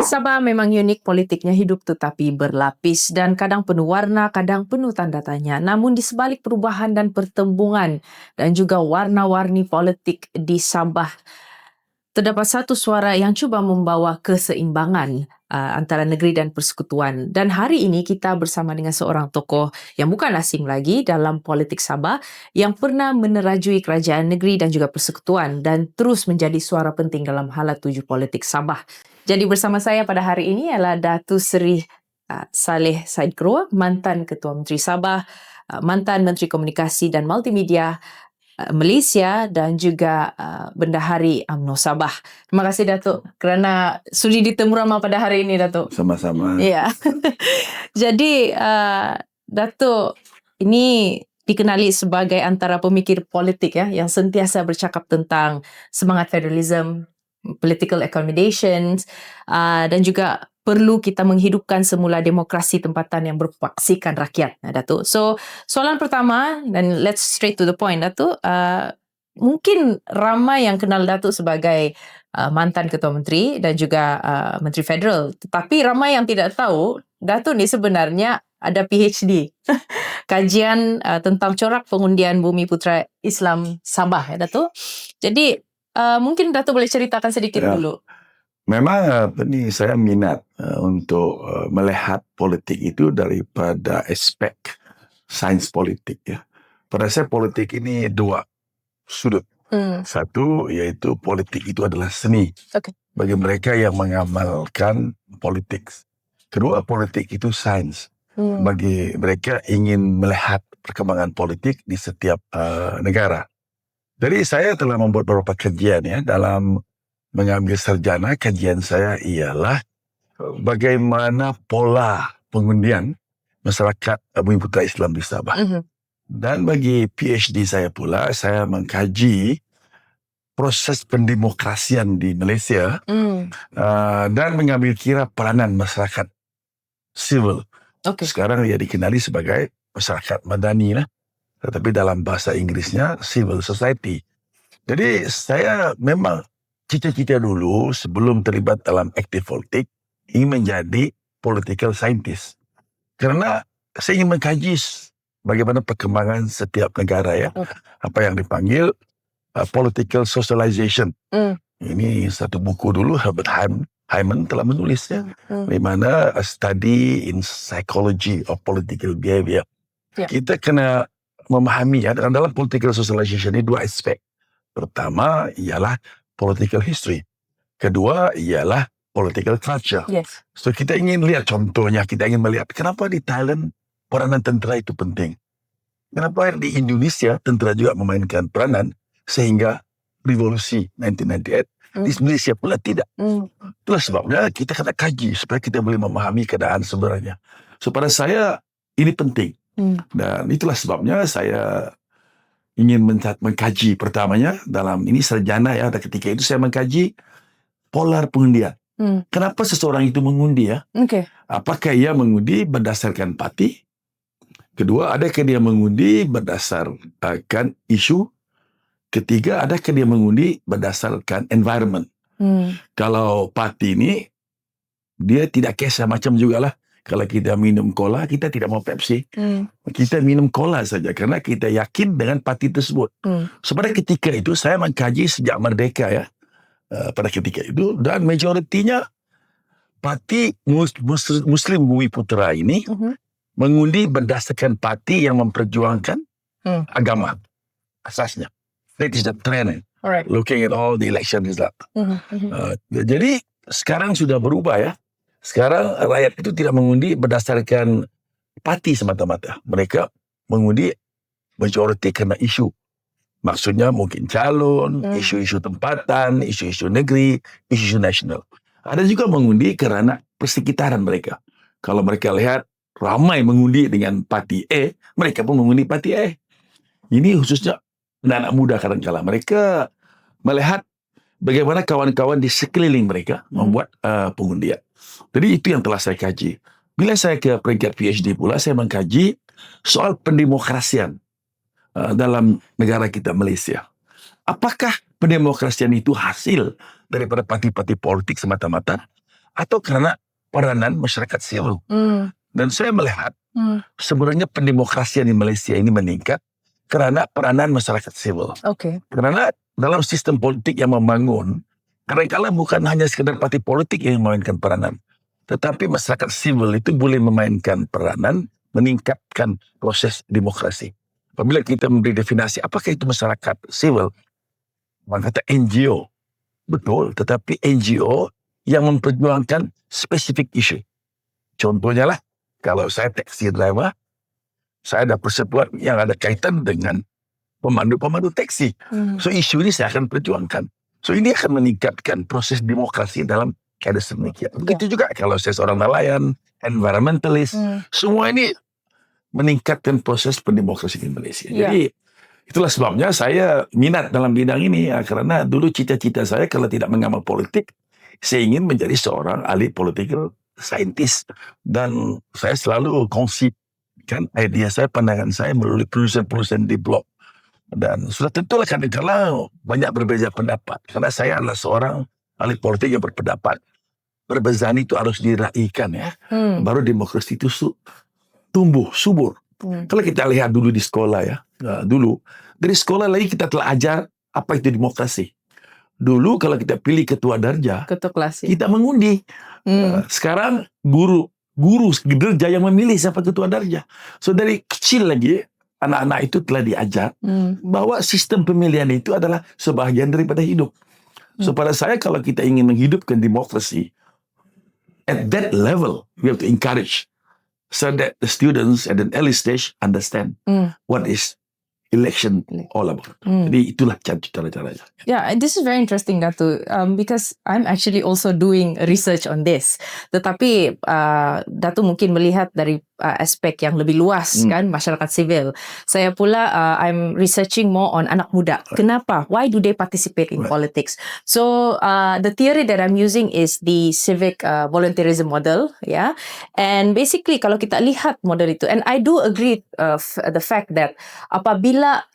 Sabah memang unik, politiknya hidup tetapi berlapis dan kadang penuh warna, kadang penuh tanda tanya. Namun di sebalik perubahan dan pertembungan dan juga warna-warni politik di Sabah, terdapat satu suara yang cuba membawa keseimbangan antara negeri dan persekutuan. Dan hari ini kita bersama dengan seorang tokoh yang bukan asing lagi dalam politik Sabah yang pernah menerajui kerajaan negeri dan juga persekutuan dan terus menjadi suara penting dalam hala tuju politik Sabah. Jadi bersama saya pada hari ini ialah Datuk Seri Saleh Said Kroa, mantan Ketua Menteri Sabah, mantan Menteri Komunikasi dan Multimedia Malaysia dan juga Bendahari UMNO Sabah. Terima kasih Datuk kerana sudi ditemu ramai pada hari ini Datuk. Sama-sama. Ya. Jadi Datuk ini dikenali sebagai antara pemikir politik yang sentiasa bercakap tentang semangat federalism, political accommodations dan juga perlu kita menghidupkan semula demokrasi tempatan yang berpaksikan rakyat, Datuk. So, soalan pertama, dan let's straight to the point, Datuk. Mungkin ramai yang kenal Datuk sebagai mantan Ketua Menteri dan juga Menteri Federal. Tetapi ramai yang tidak tahu, Datuk ni sebenarnya ada PhD. Kajian tentang corak pengundian Bumi Putera Islam Sabah, Datuk. Jadi, mungkin Datuk boleh ceritakan sedikit dulu. Memang saya minat untuk melihat politik itu daripada aspek sains politik ya. Pada saya politik ini dua sudut. Satu iaitu politik itu adalah seni. Okay. Bagi mereka yang mengamalkan politik. Kedua, politik itu sains. Bagi mereka ingin melihat perkembangan politik di setiap negara. Jadi saya telah membuat beberapa kajian ya dalam mengambil sarjana. Kajian saya ialah bagaimana pola pengundian masyarakat Bumi Putera Islam di Sabah. Dan bagi PhD saya pula, saya mengkaji proses pendemokrasian di Malaysia dan mengambil kira peranan masyarakat sivil. Okay. Sekarang ia dikenali sebagai masyarakat madani lah. Tetapi dalam bahasa Inggrisnya civil society. Jadi saya memang cita-cita dulu sebelum terlibat dalam aktif politik ingin menjadi political scientist. Karena saya ingin mengkaji bagaimana perkembangan setiap negara ya. Okay. Apa yang dipanggil political socialization. Ini satu buku dulu Herbert Hyman telah menulisnya. Di mana a study in psychology of political behavior. Yeah. Kita kena memahami ya dalam political socialization ini dua aspek. Pertama ialah political history. Kedua ialah political culture. Yes. So kita ingin lihat contohnya, kita ingin melihat kenapa di Thailand peranan tentera itu penting. Kenapa di Indonesia tentera juga memainkan peranan sehingga revolusi 1998 di Indonesia pula tidak. Itulah sebabnya kita kena kaji supaya kita boleh memahami keadaan sebenarnya. So pada saya ini penting. Dan itulah sebabnya saya ingin mengkaji pertamanya dalam ini sarjana ya. Dan ketika itu saya mengkaji polar pengundian. Kenapa seseorang itu mengundi ya? Okay. Apakah ia mengundi berdasarkan parti? Kedua, adakah dia mengundi berdasarkan isu? Ketiga, adakah dia mengundi berdasarkan environment? Kalau parti ini dia tidak kisah macam jugalah. Kalau kita minum cola, kita tidak mau Pepsi. Kita minum cola saja karena kita yakin dengan parti tersebut. So pada ketika itu saya mengkaji sejak merdeka ya. Pada ketika itu dan majoritinya parti Muslim Bumi Putera ini mengundi berdasarkan parti yang memperjuangkan agama asasnya. That is the trend. Alright. Looking at all the election result. Jadi sekarang sudah berubah ya. Sekarang rakyat itu tidak mengundi berdasarkan parti semata-mata. Mereka mengundi majoriti karena isu. Maksudnya mungkin calon, isu-isu tempatan, isu-isu negeri, isu-isu nasional. Ada juga mengundi kerana persekitaran mereka. Kalau mereka lihat ramai mengundi dengan parti A, mereka pun mengundi parti A. Ini khususnya anak muda kadang-kala. Mereka melihat bagaimana kawan-kawan di sekeliling mereka membuat pengundian. Jadi itu yang telah saya kaji. Bila saya ke peringkat PhD pula, saya mengkaji soal pendemokrasian dalam negara kita Malaysia. Apakah pendemokrasian itu hasil daripada parti-parti politik semata-mata atau karena peranan masyarakat sivil. Dan saya melihat sebenarnya pendemokrasian di Malaysia ini meningkat karena peranan masyarakat sivil. Okay. Karena dalam sistem politik yang membangun, kadang-kadang bukan hanya sekedar parti politik yang memainkan peranan, tetapi masyarakat sivil itu boleh memainkan peranan, meningkatkan proses demokrasi. Apabila kita memberi definisi apakah itu masyarakat sivil, orang kata NGO. Betul, tetapi NGO yang memperjuangkan spesifik isu. Contohnya lah, kalau saya taxi driver, saya ada persatuan yang ada kaitan dengan pemandu-pemandu taksi. So isu ini saya akan perjuangkan. So ini akan meningkatkan proses demokrasi dalam keadaan sedemikian. Begitu juga kalau saya seorang nelayan, environmentalist, semua ini meningkatkan proses pendemokrasi di Malaysia. Jadi itulah sebabnya saya minat dalam bidang ini ya, karena dulu cita-cita saya kalau tidak mengamal politik, saya ingin menjadi seorang ahli political scientist. Dan saya selalu kongsikan idea saya, pandangan saya melalui perusahaan-perusahaan di blog. Dan sudah tentulah kadang-kadang banyak berbeza pendapat. Karena saya adalah seorang ahli politik yang berpendapat perbezaan itu harus diraihkan ya. Baru demokrasi itu tumbuh, subur. Kalau kita lihat dulu di sekolah ya. Dulu, dari sekolah lagi kita telah ajar apa itu demokrasi. Dulu kalau kita pilih ketua darjah, Ketua kelas. kita mengundi. Sekarang guru darjah yang memilih siapa ketua darjah. So dari kecil lagi, anak-anak itu telah diajar bahwa sistem pemilihan itu adalah sebahagian daripada hidup. So pada saya kalau kita ingin menghidupkan demokrasi, at that level we have to encourage so that the students at an early stage understand what is election all about. Jadi itulah cara-caranya. Yeah, this is very interesting, Datu, because I'm actually also doing research on this. Tetapi Datu mungkin melihat dari aspek yang lebih luas kan, masyarakat sivil. Saya pula I'm researching more on anak muda. Kenapa? Why do they participate in politics? So the theory that I'm using is the civic volunteerism model, yeah. And basically kalau kita lihat model itu, and I do agree the fact that apabila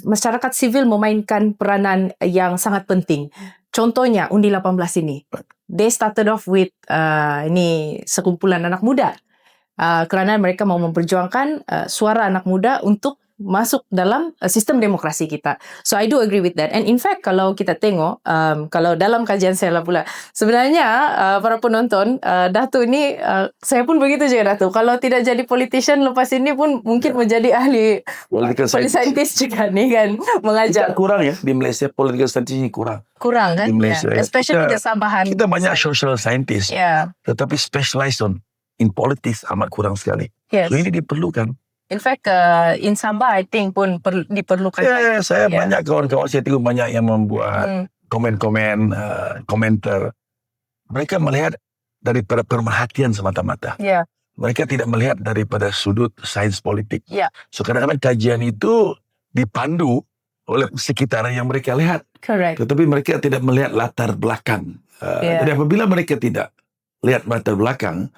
masyarakat sivil memainkan peranan yang sangat penting. Contohnya undi 18 ini. They started off with ini sekumpulan anak muda. Kerana mereka mau memperjuangkan suara anak muda untuk masuk dalam sistem demokrasi kita. So I do agree with that. And in fact kalau kita tengok, kalau dalam kajian saya lah pula, sebenarnya para penonton, Datuk ni, saya pun begitu juga Datuk. Kalau tidak jadi politician lepas ini pun mungkin menjadi ahli Political scientist juga ni kan, mengajar. Kita kurang ya di Malaysia, political scientist ini kurang. Kurang kan? Di Malaysia, yeah. Especially the Sabahan. Kita banyak social scientist, tetapi specialized in politics amat kurang sekali. Yes. So ini diperlukan. In fact, in Sabah, I think pun diperlukan. Ya, saya banyak kawan-kawan saya tengok banyak yang membuat komen-komen, komentar. Mereka melihat daripada pemerhatian semata-mata. Mereka tidak melihat daripada sudut sains politik. So kadang-kadang kajian itu dipandu oleh sekitaran yang mereka lihat. Correct. Tetapi mereka tidak melihat latar belakang. Jadi apabila mereka tidak lihat latar belakang,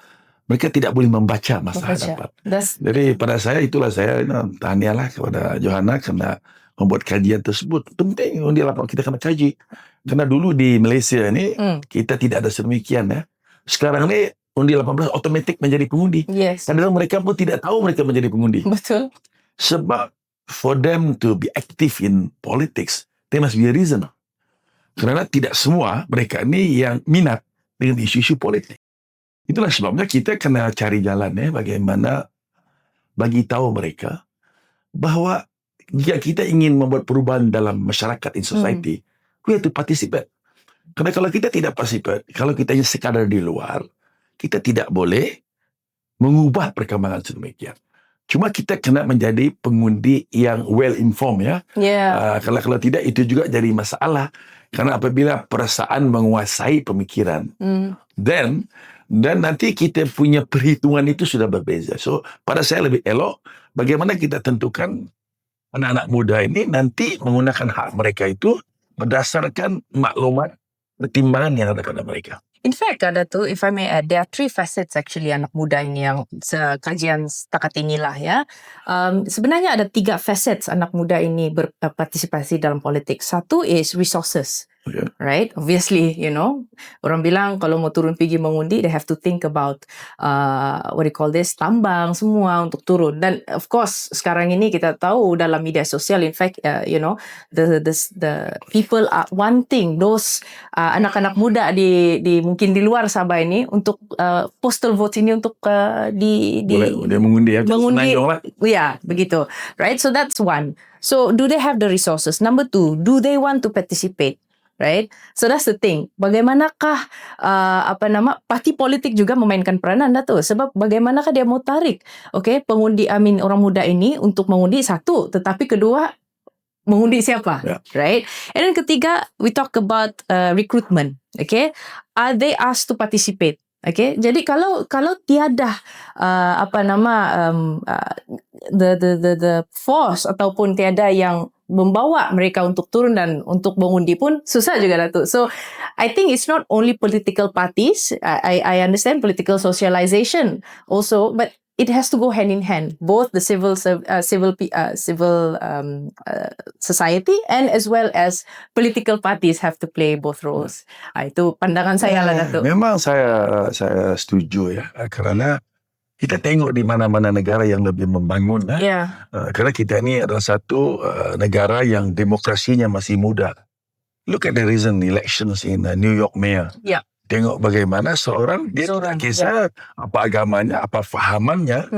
mereka tidak boleh membaca masa hadapan. Jadi pada saya itulah saya tahniahlah kepada Johanna kerana membuat kajian tersebut. Penting kita kena kaji. Karena dulu di Malaysia ni kita tidak ada sedemikian ya. Sekarang ni undi 18 otomatik menjadi pengundi. Kadang-kadang mereka pun tidak tahu mereka menjadi pengundi. Betul. Sebab for them to be active in politics, there must be a reason. Kerana tidak semua mereka ni yang minat dengan isu-isu politik. Itulah sebabnya kita kena cari jalan bagaimana bagi tahu mereka bahawa jika kita ingin membuat perubahan dalam masyarakat, in society, we have to participate. Kerana kalau kita tidak participate, kalau kita hanya sekadar di luar, kita tidak boleh mengubah perkembangan sedemikian. Cuma kita kena menjadi pengundi yang well informed ya. Kalau tidak itu juga jadi masalah. Karena apabila perasaan menguasai pemikiran, dan nanti kita punya perhitungan itu sudah berbeza. So pada saya lebih elok bagaimana kita tentukan anak-anak muda ini nanti menggunakan hak mereka itu berdasarkan maklumat pertimbangan yang ada pada mereka. In fact, Datuk, if I may add, there are 3 facets actually anak muda ini yang kajian setakat inilah ya. Sebenarnya ada 3 facets anak muda ini berpartisipasi dalam politik. Satu is resources. Okay. right? Obviously, orang bilang kalau mau turun pergi mengundi, they have to think about what do you call this, tambang semua untuk turun. Dan of course sekarang ini kita tahu dalam media sosial, in fact, the people are wanting those anak-anak muda di mungkin di luar Sabah ini untuk postal vote ini untuk Boleh dia mengundi ya. mengundi. Senang lah. Ya, begitu. Right? So that's one. So do they have the resources? Number two, do they want to participate? Right? So that's the thing. Bagaimanakah parti politik juga memainkan peranan Dato'? Sebab bagaimanakah dia mau tarik pengundi orang muda ini untuk mengundi satu, tetapi kedua mengundi siapa? Yeah. Right? And then ketiga, we talk about recruitment. Okay? Are they asked to participate? Okay, jadi kalau tiada the force ataupun tiada yang membawa mereka untuk turun dan untuk mengundi pun susah juga Datuk. So I think it's not only political parties. I understand political socialization also, but it has to go hand in hand. Both the civil society and as well as political parties have to play both roles. Itu pandangan saya lah Datuk. Memang saya setuju ya, karena kita tengok di mana-mana negara yang lebih membangun. Yeah. Karena kita ini adalah satu negara yang demokrasinya masih muda. Look at the recent elections in New York Mayor. Yeah. Tengok bagaimana seorang dia tidak kisah apa agamanya, apa fahamannya,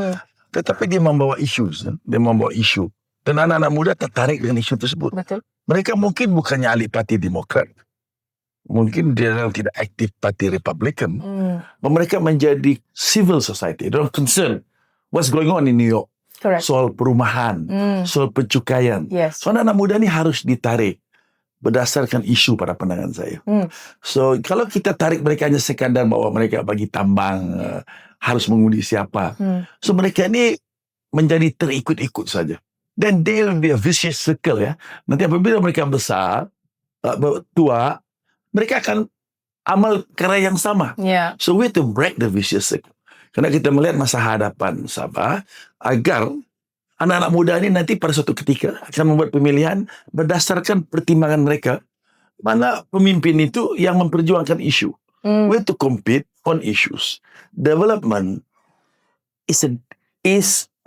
tetapi dia membawa isu. Dia membawa isu. Dan anak-anak muda tertarik dengan isu tersebut. Betul. Mereka mungkin bukannya ahli parti Demokrat. Mungkin dia tidak aktif parti Republican. Mereka menjadi civil society. They don't concern what's going on in New York. Correct. Soal perumahan, soal pencukaian. Yes. So anak-anak muda ni harus ditarik berdasarkan isu pada pandangan saya. So kalau kita tarik mereka hanya sekadar bahawa mereka bagi tambang, harus mengundi siapa. So mereka ni menjadi terikut-ikut saja. Then there will be a vicious circle ya. Nanti apabila mereka besar, tua, mereka akan amal cara yang sama. Yeah. So we have to break the vicious circle. Kerana kita melihat masa hadapan Sabah agar anak-anak muda ini nanti pada suatu ketika akan membuat pemilihan berdasarkan pertimbangan mereka. Mana pemimpin itu yang memperjuangkan isu. We have to compete on issues. Development is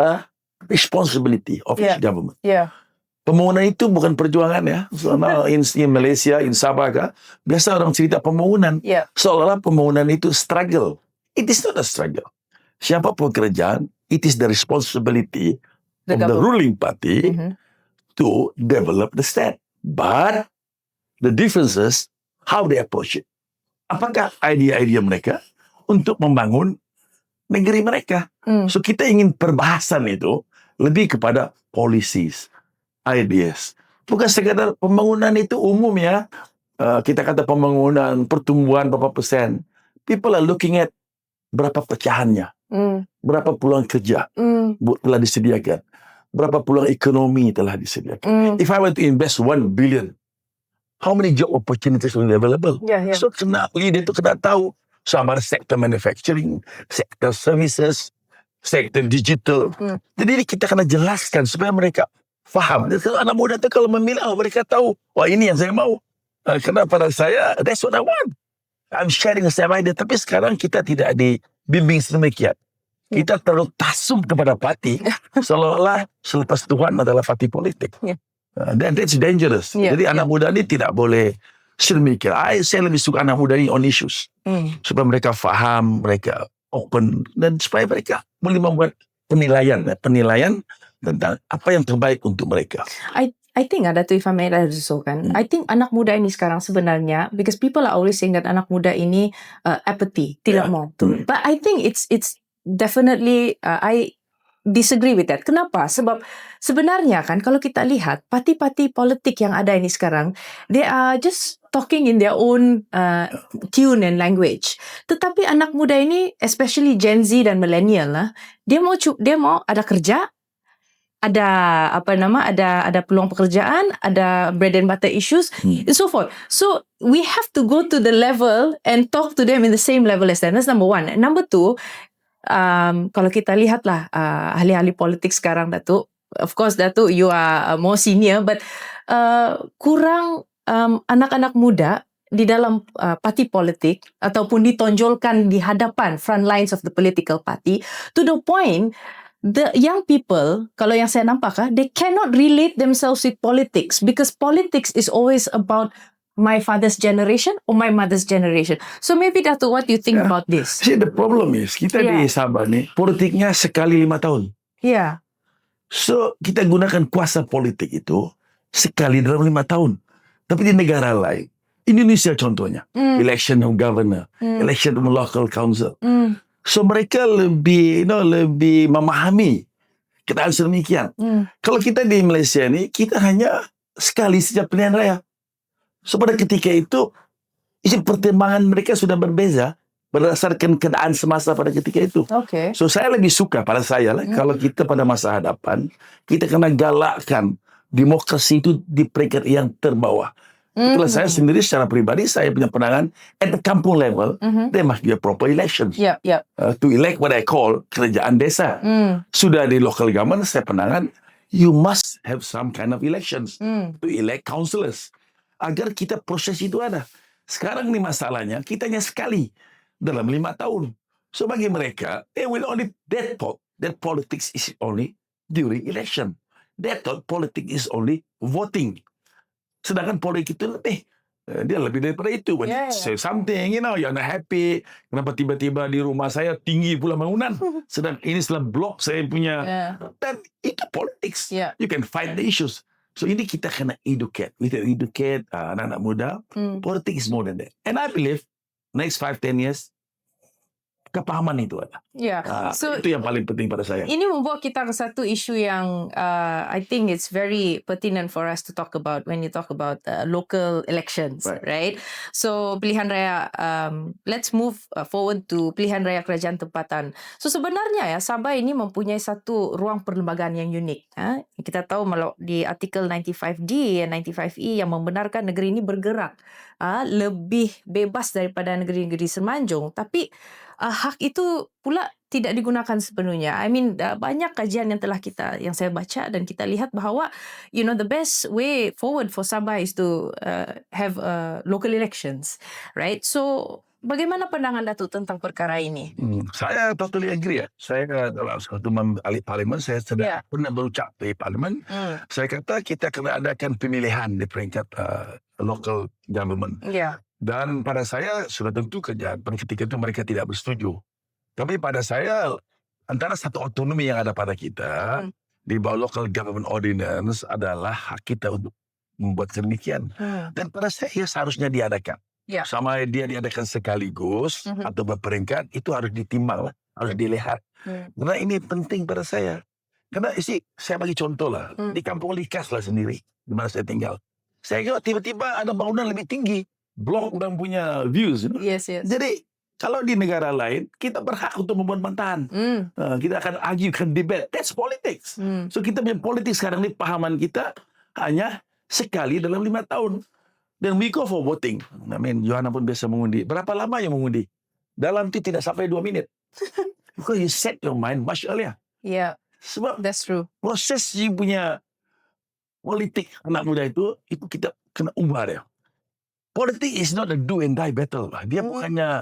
a responsibility of each government. Yeah. Pembangunan itu bukan perjuangan ya. Selama in Malaysia, in Sabah, biasa orang cerita pembangunan. Yeah. Seolah-olah pembangunan itu struggle. It is not a struggle. Siapa pekerjaan, it is the responsibility of the ruling party to develop the state. But the difference is how they approach it. Apakah idea-idea mereka untuk membangun negeri mereka? So kita ingin perbahasan itu lebih kepada policies, ideas. Bukan sekadar pembangunan itu umum ya. Kita kata pembangunan, pertumbuhan berapa persen. People are looking at berapa pecahannya. Berapa peluang kerja telah disediakan. Berapa peluang ekonomi telah disediakan. If I were to invest 1 billion, how many job opportunities will be available? Yeah. So leader itu kena tahu sama ada sektor manufacturing, sektor services, sektor digital. Jadi kita kena jelaskan supaya mereka faham. Anak muda itu kalau memilih, mereka tahu, wah ini yang saya mau. Karena pada saya, that's what I want. I'm sharing the same idea. Tapi sekarang kita tidak dibimbing sedemikian. Kita terlalu tasum kepada parti, seolah-olah selepas Tuhan adalah parti politik. Dan that's dangerous. Jadi anak muda ini tidak boleh sedemikian. Saya lebih suka anak muda ini on issues. Supaya mereka faham, mereka open, dan supaya mereka boleh membuat penilaian tentang apa yang terbaik untuk mereka. I think Dato' if I may add so kan, I think anak muda ini sekarang sebenarnya, because people are always saying that anak muda ini apathy, tidak mau turun. But I think it's definitely I disagree with that. Kenapa? Sebab sebenarnya kan kalau kita lihat parti-parti politik yang ada ini sekarang, they are just talking in their own tune and language. Tetapi anak muda ini, especially Gen Z dan millennial lah, dia mau ada kerja, ada peluang pekerjaan, ada bread and butter issues, and so forth. So we have to go to the level and talk to them in the same level as them. That's number one. And number two, kalau kita lihatlah ahli-ahli politik sekarang, Datuk, of course Datuk, you are more senior, but kurang anak-anak muda di dalam parti politik ataupun ditonjolkan di hadapan front lines of the political party, to the point the young people, kalau yang saya nampak, they cannot relate themselves with politics because politics is always about my father's generation or my mother's generation. So maybe Dato', what do you think about this? See, the problem is, kita di Sabah ni, politiknya sekali 5 tahun. Yeah. So, kita gunakan kuasa politik itu sekali dalam 5 tahun. Tapi di negara lain, Indonesia contohnya, election of governor, election of local council. So mereka lebih memahami keadaan sedemikian. Kalau kita di Malaysia ni, kita hanya sekali sejak pilihan raya. So pada ketika itu, isi pertimbangan mereka sudah berbeza berdasarkan keadaan semasa pada ketika itu. Okay. So saya lebih suka pada saya lah, kalau kita pada masa hadapan, kita kena galakkan demokrasi itu di peringkat yang terbawah. Itulah saya sendiri secara pribadi, saya punya pandangan at the kampung level, there must be a proper elections. To elect what I call kerajaan desa. Sudah di local government, saya pandangan you must have some kind of elections to elect councillors. Agar kita proses itu ada. Sekarang ni masalahnya, kita hanya sekali dalam 5 tahun. So bagi mereka, they thought that politics is only during election. They thought politics is only voting. Sedangkan politik itu dia lebih daripada itu. When you say something, you're not happy. Kenapa tiba-tiba di rumah saya tinggi pula bangunan? Sedang ini setelah blok saya punya. Dan itu politics. You can fight the issues. So ini kita kena educate. We can educate anak-anak muda. Politics is more than that. And I believe next 5-10 years, kepahaman itu ada. So itu yang paling penting pada saya. Ini membawa kita ke satu isu yang I think it's very pertinent for us to talk about when you talk about local elections, right? So pilihan raya, let's move forward to pilihan raya kerajaan tempatan. So sebenarnya Sabah ini mempunyai satu ruang perlembagaan yang unik. Kita tahu di artikel 95D dan 95E yang membenarkan negeri ini bergerak lebih bebas daripada negeri-negeri semenanjung, tapi hak itu pula tidak digunakan sepenuhnya. I mean, banyak kajian yang saya baca dan kita lihat bahawa the best way forward for Sabah is to have local elections, right? So bagaimana pandangan Datuk tentang perkara ini? Saya totally agree. Saya dalam satu ahli parlimen, saya sudah pernah berucap di parlimen. Saya kata kita kena adakan pemilihan di peringkat local government. Dan pada saya sudah tentu kerja pada ketika itu mereka tidak bersetuju. Tapi pada saya antara satu otonomi yang ada pada kita di bawah local government ordinance adalah hak kita untuk membuat sedemikian. Dan pada saya seharusnya diadakan. Sama dia diadakan sekaligus atau berperingkat, itu harus ditimbang, harus dilihat. Karena ini penting pada saya. Karena saya bagi contoh lah, di Kampung Likas lah sendiri, di mana saya tinggal. Saya kira tiba-tiba ada bangunan lebih tinggi, blok dan punya views. Jadi kalau di negara lain, kita berhak untuk membuat bantahan. Kita akan argue, akan debate. That's politics. So kita punya politik sekarang ni, pahaman kita hanya sekali dalam 5 tahun. Dan we go for voting. I mean, Johanna pun biasa mengundi. Berapa lama yang mengundi? Dalam itu tidak sampai 2 minit. Because you set your mind much earlier. Sebab that's true. Proses you punya politik anak muda itu kita kena ubah dia. Politik is not a do and die battle. Dia bukannya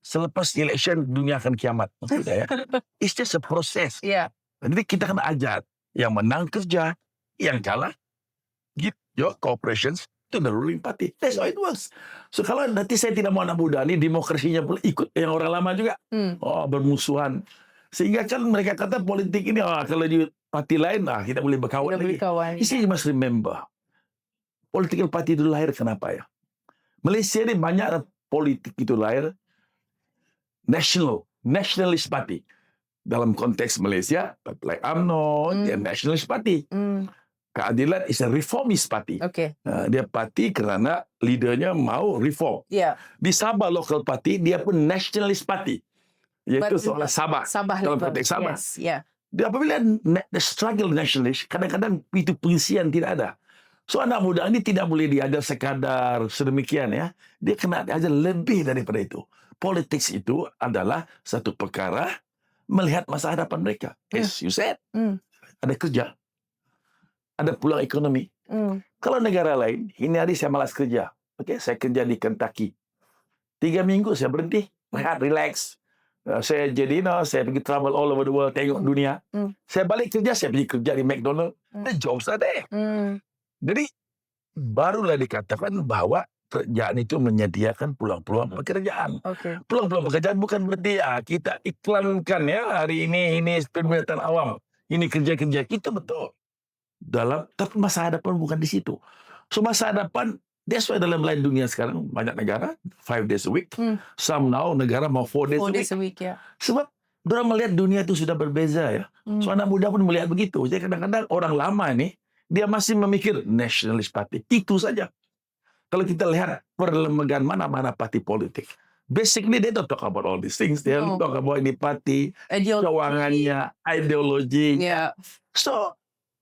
selepas election dunia akan kiamat. Tidak, It's just a process. Jadi kita kena ajar yang menang kerja, yang kalah give your corporations to the ruling party. That's how it works. So kalau nanti saya tidak mau anak muda ni demokrasinya pula ikut yang orang lama juga. Bermusuhan. Sehingga kan mereka kata politik ini kalau di parti lain kita boleh berkawan lagi. You must remember. Political party itu lahir kenapa ya? Malaysia ni banyak politik itu lahir nationalist party. Dalam konteks Malaysia, like UMNO, dia nationalist party. Keadilan is a reformist party. Dia parti kerana leadernya mau reform. Di Sabah local party, dia pun nationalist party. Iaitu seolah Sabah dalam konteks Sabah. Apabila the struggle nationalist, kadang-kadang itu pengisian tidak ada. So anak muda ini tidak boleh diajar sekadar sedemikian Dia kena diajar lebih daripada itu. Politics itu adalah satu perkara melihat masa hadapan mereka. As you said, ada kerja, ada peluang ekonomi, Kalau negara lain, ini hari saya malas kerja. Okey, saya kerja di Kentucky. 3 minggu saya berhenti, rehat, relax. Saya jadi, saya pergi travel all over the world, tengok dunia. Saya balik kerja, saya pergi kerja di McDonald. The jobs are there. Jadi, barulah dikatakan bahawa kerjaan itu menyediakan peluang-peluang pekerjaan. Peluang-peluang pekerjaan bukan berarti kita iklankan ya hari ini permintaan awam. Ini kerja-kerja kita betul. Tapi masa hadapan bukan di situ. So masa hadapan, that's why dalam lain dunia sekarang banyak negara 5 days a week. Some now negara mau 4 days 4 a week. days a week, ya. Sebab mereka melihat dunia itu sudah berbeza ya. So anak muda pun melihat begitu. Jadi kadang-kadang orang lama ni dia masih memikir nationalist party. Itu saja. Kalau kita lihat perlembagaan mana-mana parti politik, basically they don't talk about all these things. They talk about ini parti, keuangannya, ideologi. So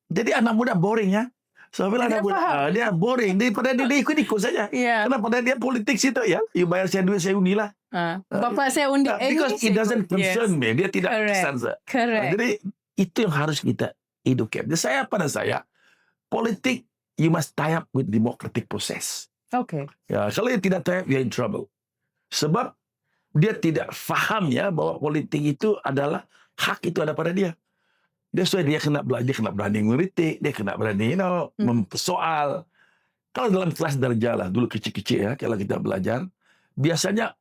jadi anak muda boring ya. So bila anak muda dia boring daripada dia ikut-ikut saja. Kenapa dia politik situ ya? You bayar saya duit saya undilah. Bapak saya undi. Because it doesn't concern me. Dia tidak kesan. Jadi itu yang harus kita educate. Jadi pada saya politik you must tie up with democratic process. Ya, kalau dia tidak tie up, you're in trouble. Sebab dia tidak faham ya bahwa politik itu adalah hak itu ada pada dia. That's why dia kena belajar, dia kena berani mengkritik, dia kena berani mempersoal. Kalau dalam kelas darjah lah, dulu kecil-kecil ya, kalau kita belajar, biasanya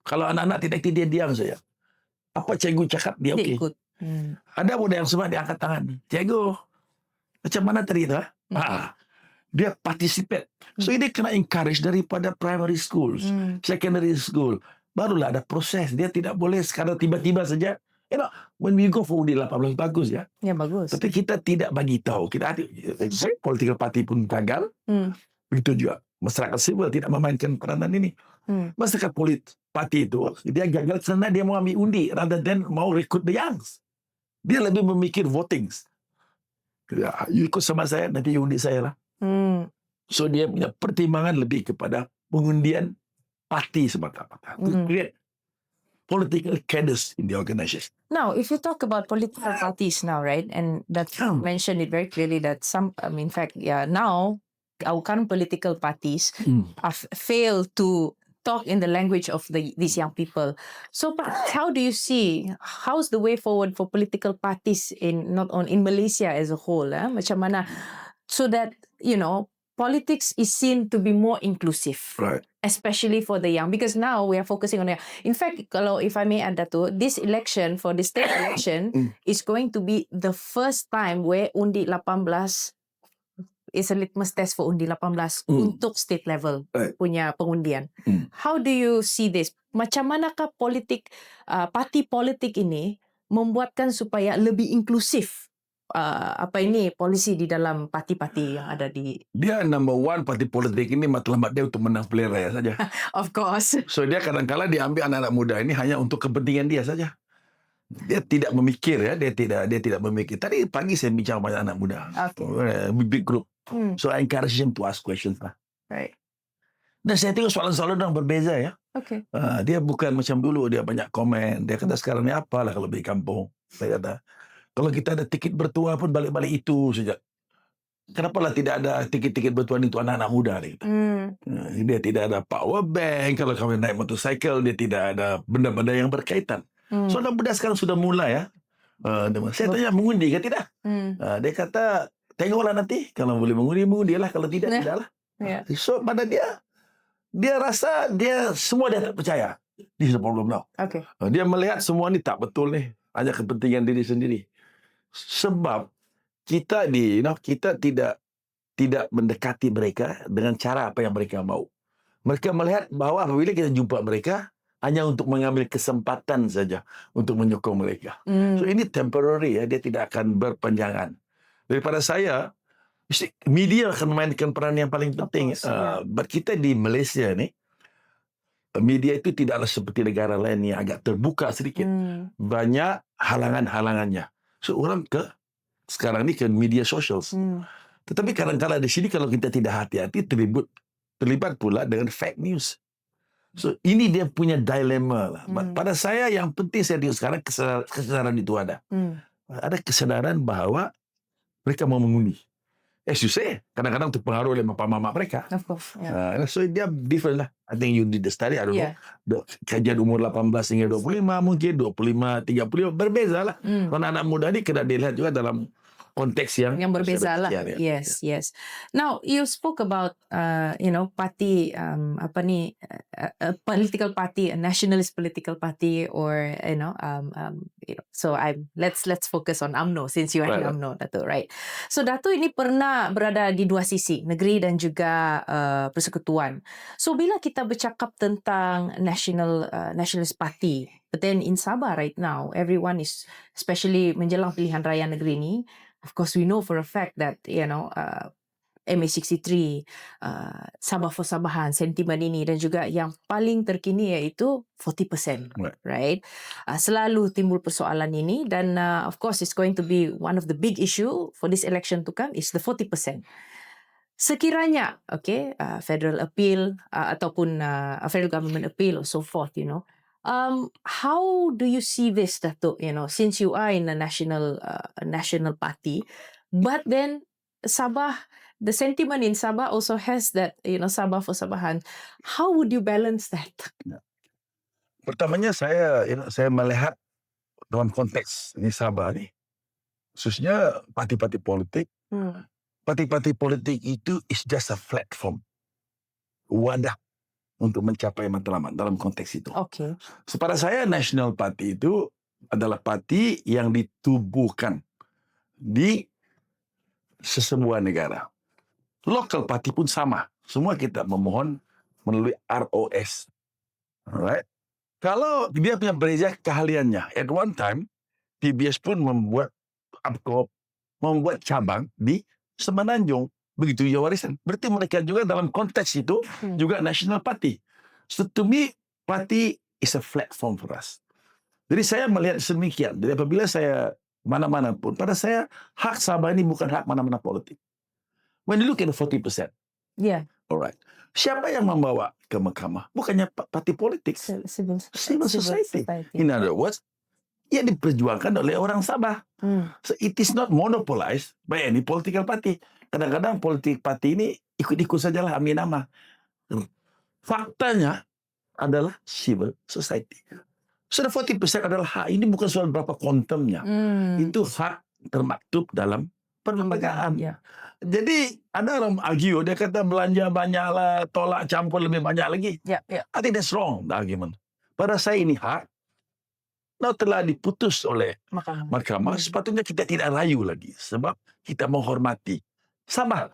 kalau anak-anak tidak dia diam saja. Apa cikgu cakap dia okey. Ada muda yang semua dia angkat tangan. Cikgu, macam mana tadi itu? Dia participate. So ini kena encourage daripada primary schools, secondary school. Barulah ada proses. Dia tidak boleh sekarang tiba-tiba saja. When we go for undi 18 bagus ya. Ya bagus. Tapi kita tidak bagi tahu. Political party pun gagal. Begitu juga masyarakat sivil tidak memainkan peranan ini. Masyarakat parti itu dia gagal kerana dia mau ambil undi rather than mau recruit the youngs. Dia lebih memikir votings. You ikut sama saya, nanti you undi saya lah. So dia punya pertimbangan lebih kepada pengundian parti semata-mata. To create political cadres in the organization. Now, if you talk about political parties now, right, and that's mentioned it very clearly that some, in fact, now our current political parties have failed to talk in the language of these young people. So, how do you see how's the way forward for political parties in Malaysia as a whole? Macam mana so that politics is seen to be more inclusive, right? Especially for the young, because now we are focusing on the. In fact, if I may add that too, this election for the state election is going to be the first time where undi 18 is a litmus test for undi 18 untuk state level punya pengundian. How do you see this? Macam manakah parti politik ini membuatkan supaya lebih inklusif? Polisi di dalam parti-parti yang ada di... Dia number one parti politik ini matlamat dia untuk menang pilihan raya saja. Of course. So dia kadang-kala dia ambil anak-anak muda ini hanya untuk kepentingan dia saja. Dia tidak memikir ya, dia tidak memikir. Tadi pagi saya bincang banyak anak muda. Big group. So I encourage them to ask questions lah. Right. Dan saya tengok soalan-soalan orang berbeza ya. Dia bukan macam dulu dia banyak komen. Dia kata sekarang ni apalah kalau pergi kampung. Saya kata kalau kita ada tiket bertuah pun balik-balik itu saja. Kenapalah tidak ada tiket-tiket bertuah itu anak-anak muda dia kata. Dia tidak ada power bank. Kalau kami naik motorcycle, dia tidak ada benda-benda yang berkaitan. So anak muda sekarang sudah mulai ya. Saya tanya mengundi ke tidak? Dia kata tengoklah nanti. Kalau boleh mengundilah. Kalau tidak, tidaklah. So pada dia rasa semua dia tak percaya. This is the problem now. Dia melihat semua ni tak betul ni. Hanya kepentingan diri sendiri. Sebab kita tidak mendekati mereka dengan cara apa yang mereka mau. Mereka melihat bahawa apabila kita jumpa mereka hanya untuk mengambil kesempatan saja untuk menyokong mereka. So ini temporary ya, dia tidak akan berpanjangan. Daripada saya, media akan memainkan peran yang paling penting. But kita di Malaysia ni, media itu tidaklah seperti negara lain yang agak terbuka sedikit. Banyak halangan-halangannya. So orang sekarang ni ke media socials. Tetapi kadang-kadang di sini kalau kita tidak hati-hati terlibat pula dengan fake news. So ini dia punya dilema lah. Pada saya yang penting saya tengok sekarang kesadaran itu ada. Ada kesadaran bahawa mereka mau mengundi. as you say, kadang-kadang terpengaruh oleh mama mereka. Of course. Yeah. So dia different lah. I think you did the study, I don't Yeah. know. Kajian umur 18 hingga 25 mungkin, 25, 35, berbeza lah. Kalau anak muda ni kena dilihat juga dalam konteks yang berbeza lah. sekian, ya. Yes. Now you spoke about party political party, a nationalist political party, or so let's focus on UMNO since you are in UMNO, Dato', right? So Dato' ini pernah berada di dua sisi, negeri dan juga persekutuan. So bila kita bercakap tentang nationalist party, but then in Sabah right now, everyone is, especially menjelang pilihan raya negeri ni, of course, we know for a fact that, MA63, Sabah for Sabahan, sentimen ini dan juga yang paling terkini iaitu 40%, right? Selalu timbul persoalan ini dan of course, it's going to be one of the big issue for this election to come is the 40%. Sekiranya, federal appeal ataupun federal government appeal or so forth, how do you see this, Dato'? Since you are in a national party, but then Sabah, the sentiment in Sabah also has that, Sabah for Sabahan. How would you balance that? Pertamanya saya melihat dalam konteks di Sabah ni, khususnya parti-parti politik. Parti-parti politik itu is just a platform, wadah untuk mencapai matlamat dalam konteks itu. Okay. So, pada saya National Party itu adalah parti yang ditubuhkan di sesebuah negara. Local party pun sama. Semua kita memohon melalui ROS. Alright. Kalau dia punya berbeza keahliannya, at one time PBS pun membuat cabang di Semenanjung. Begitu juga warisan. Berarti mereka juga dalam konteks itu juga National Party. So to me, party is a platform for us. Jadi saya melihat sedemikian. Jadi apabila saya mana-mana pun, pada saya hak Sabah ini bukan hak mana-mana politik. When you look at the 40%. Yeah. Alright. Siapa yang membawa ke mahkamah? Bukannya parti politik. Civil society. In other words, ia diperjuangkan oleh orang Sabah. So it is not monopolized by any political party. Kadang-kadang politik parti ini ikut-ikut sajalah ambil nama. Faktanya adalah civil society. So the 40% adalah hak. Ini bukan soal berapa kontemnya. Itu hak termaktub dalam perlembagaan. Yeah. Jadi ada orang argue, dia kata belanja banyaklah, tolak campur lebih banyak lagi. Yeah. I think that's wrong, the argument. Pada saya ini hak telah diputus oleh mahkamah. Sepatutnya kita tidak rayu lagi. Sebab kita menghormati Sabah.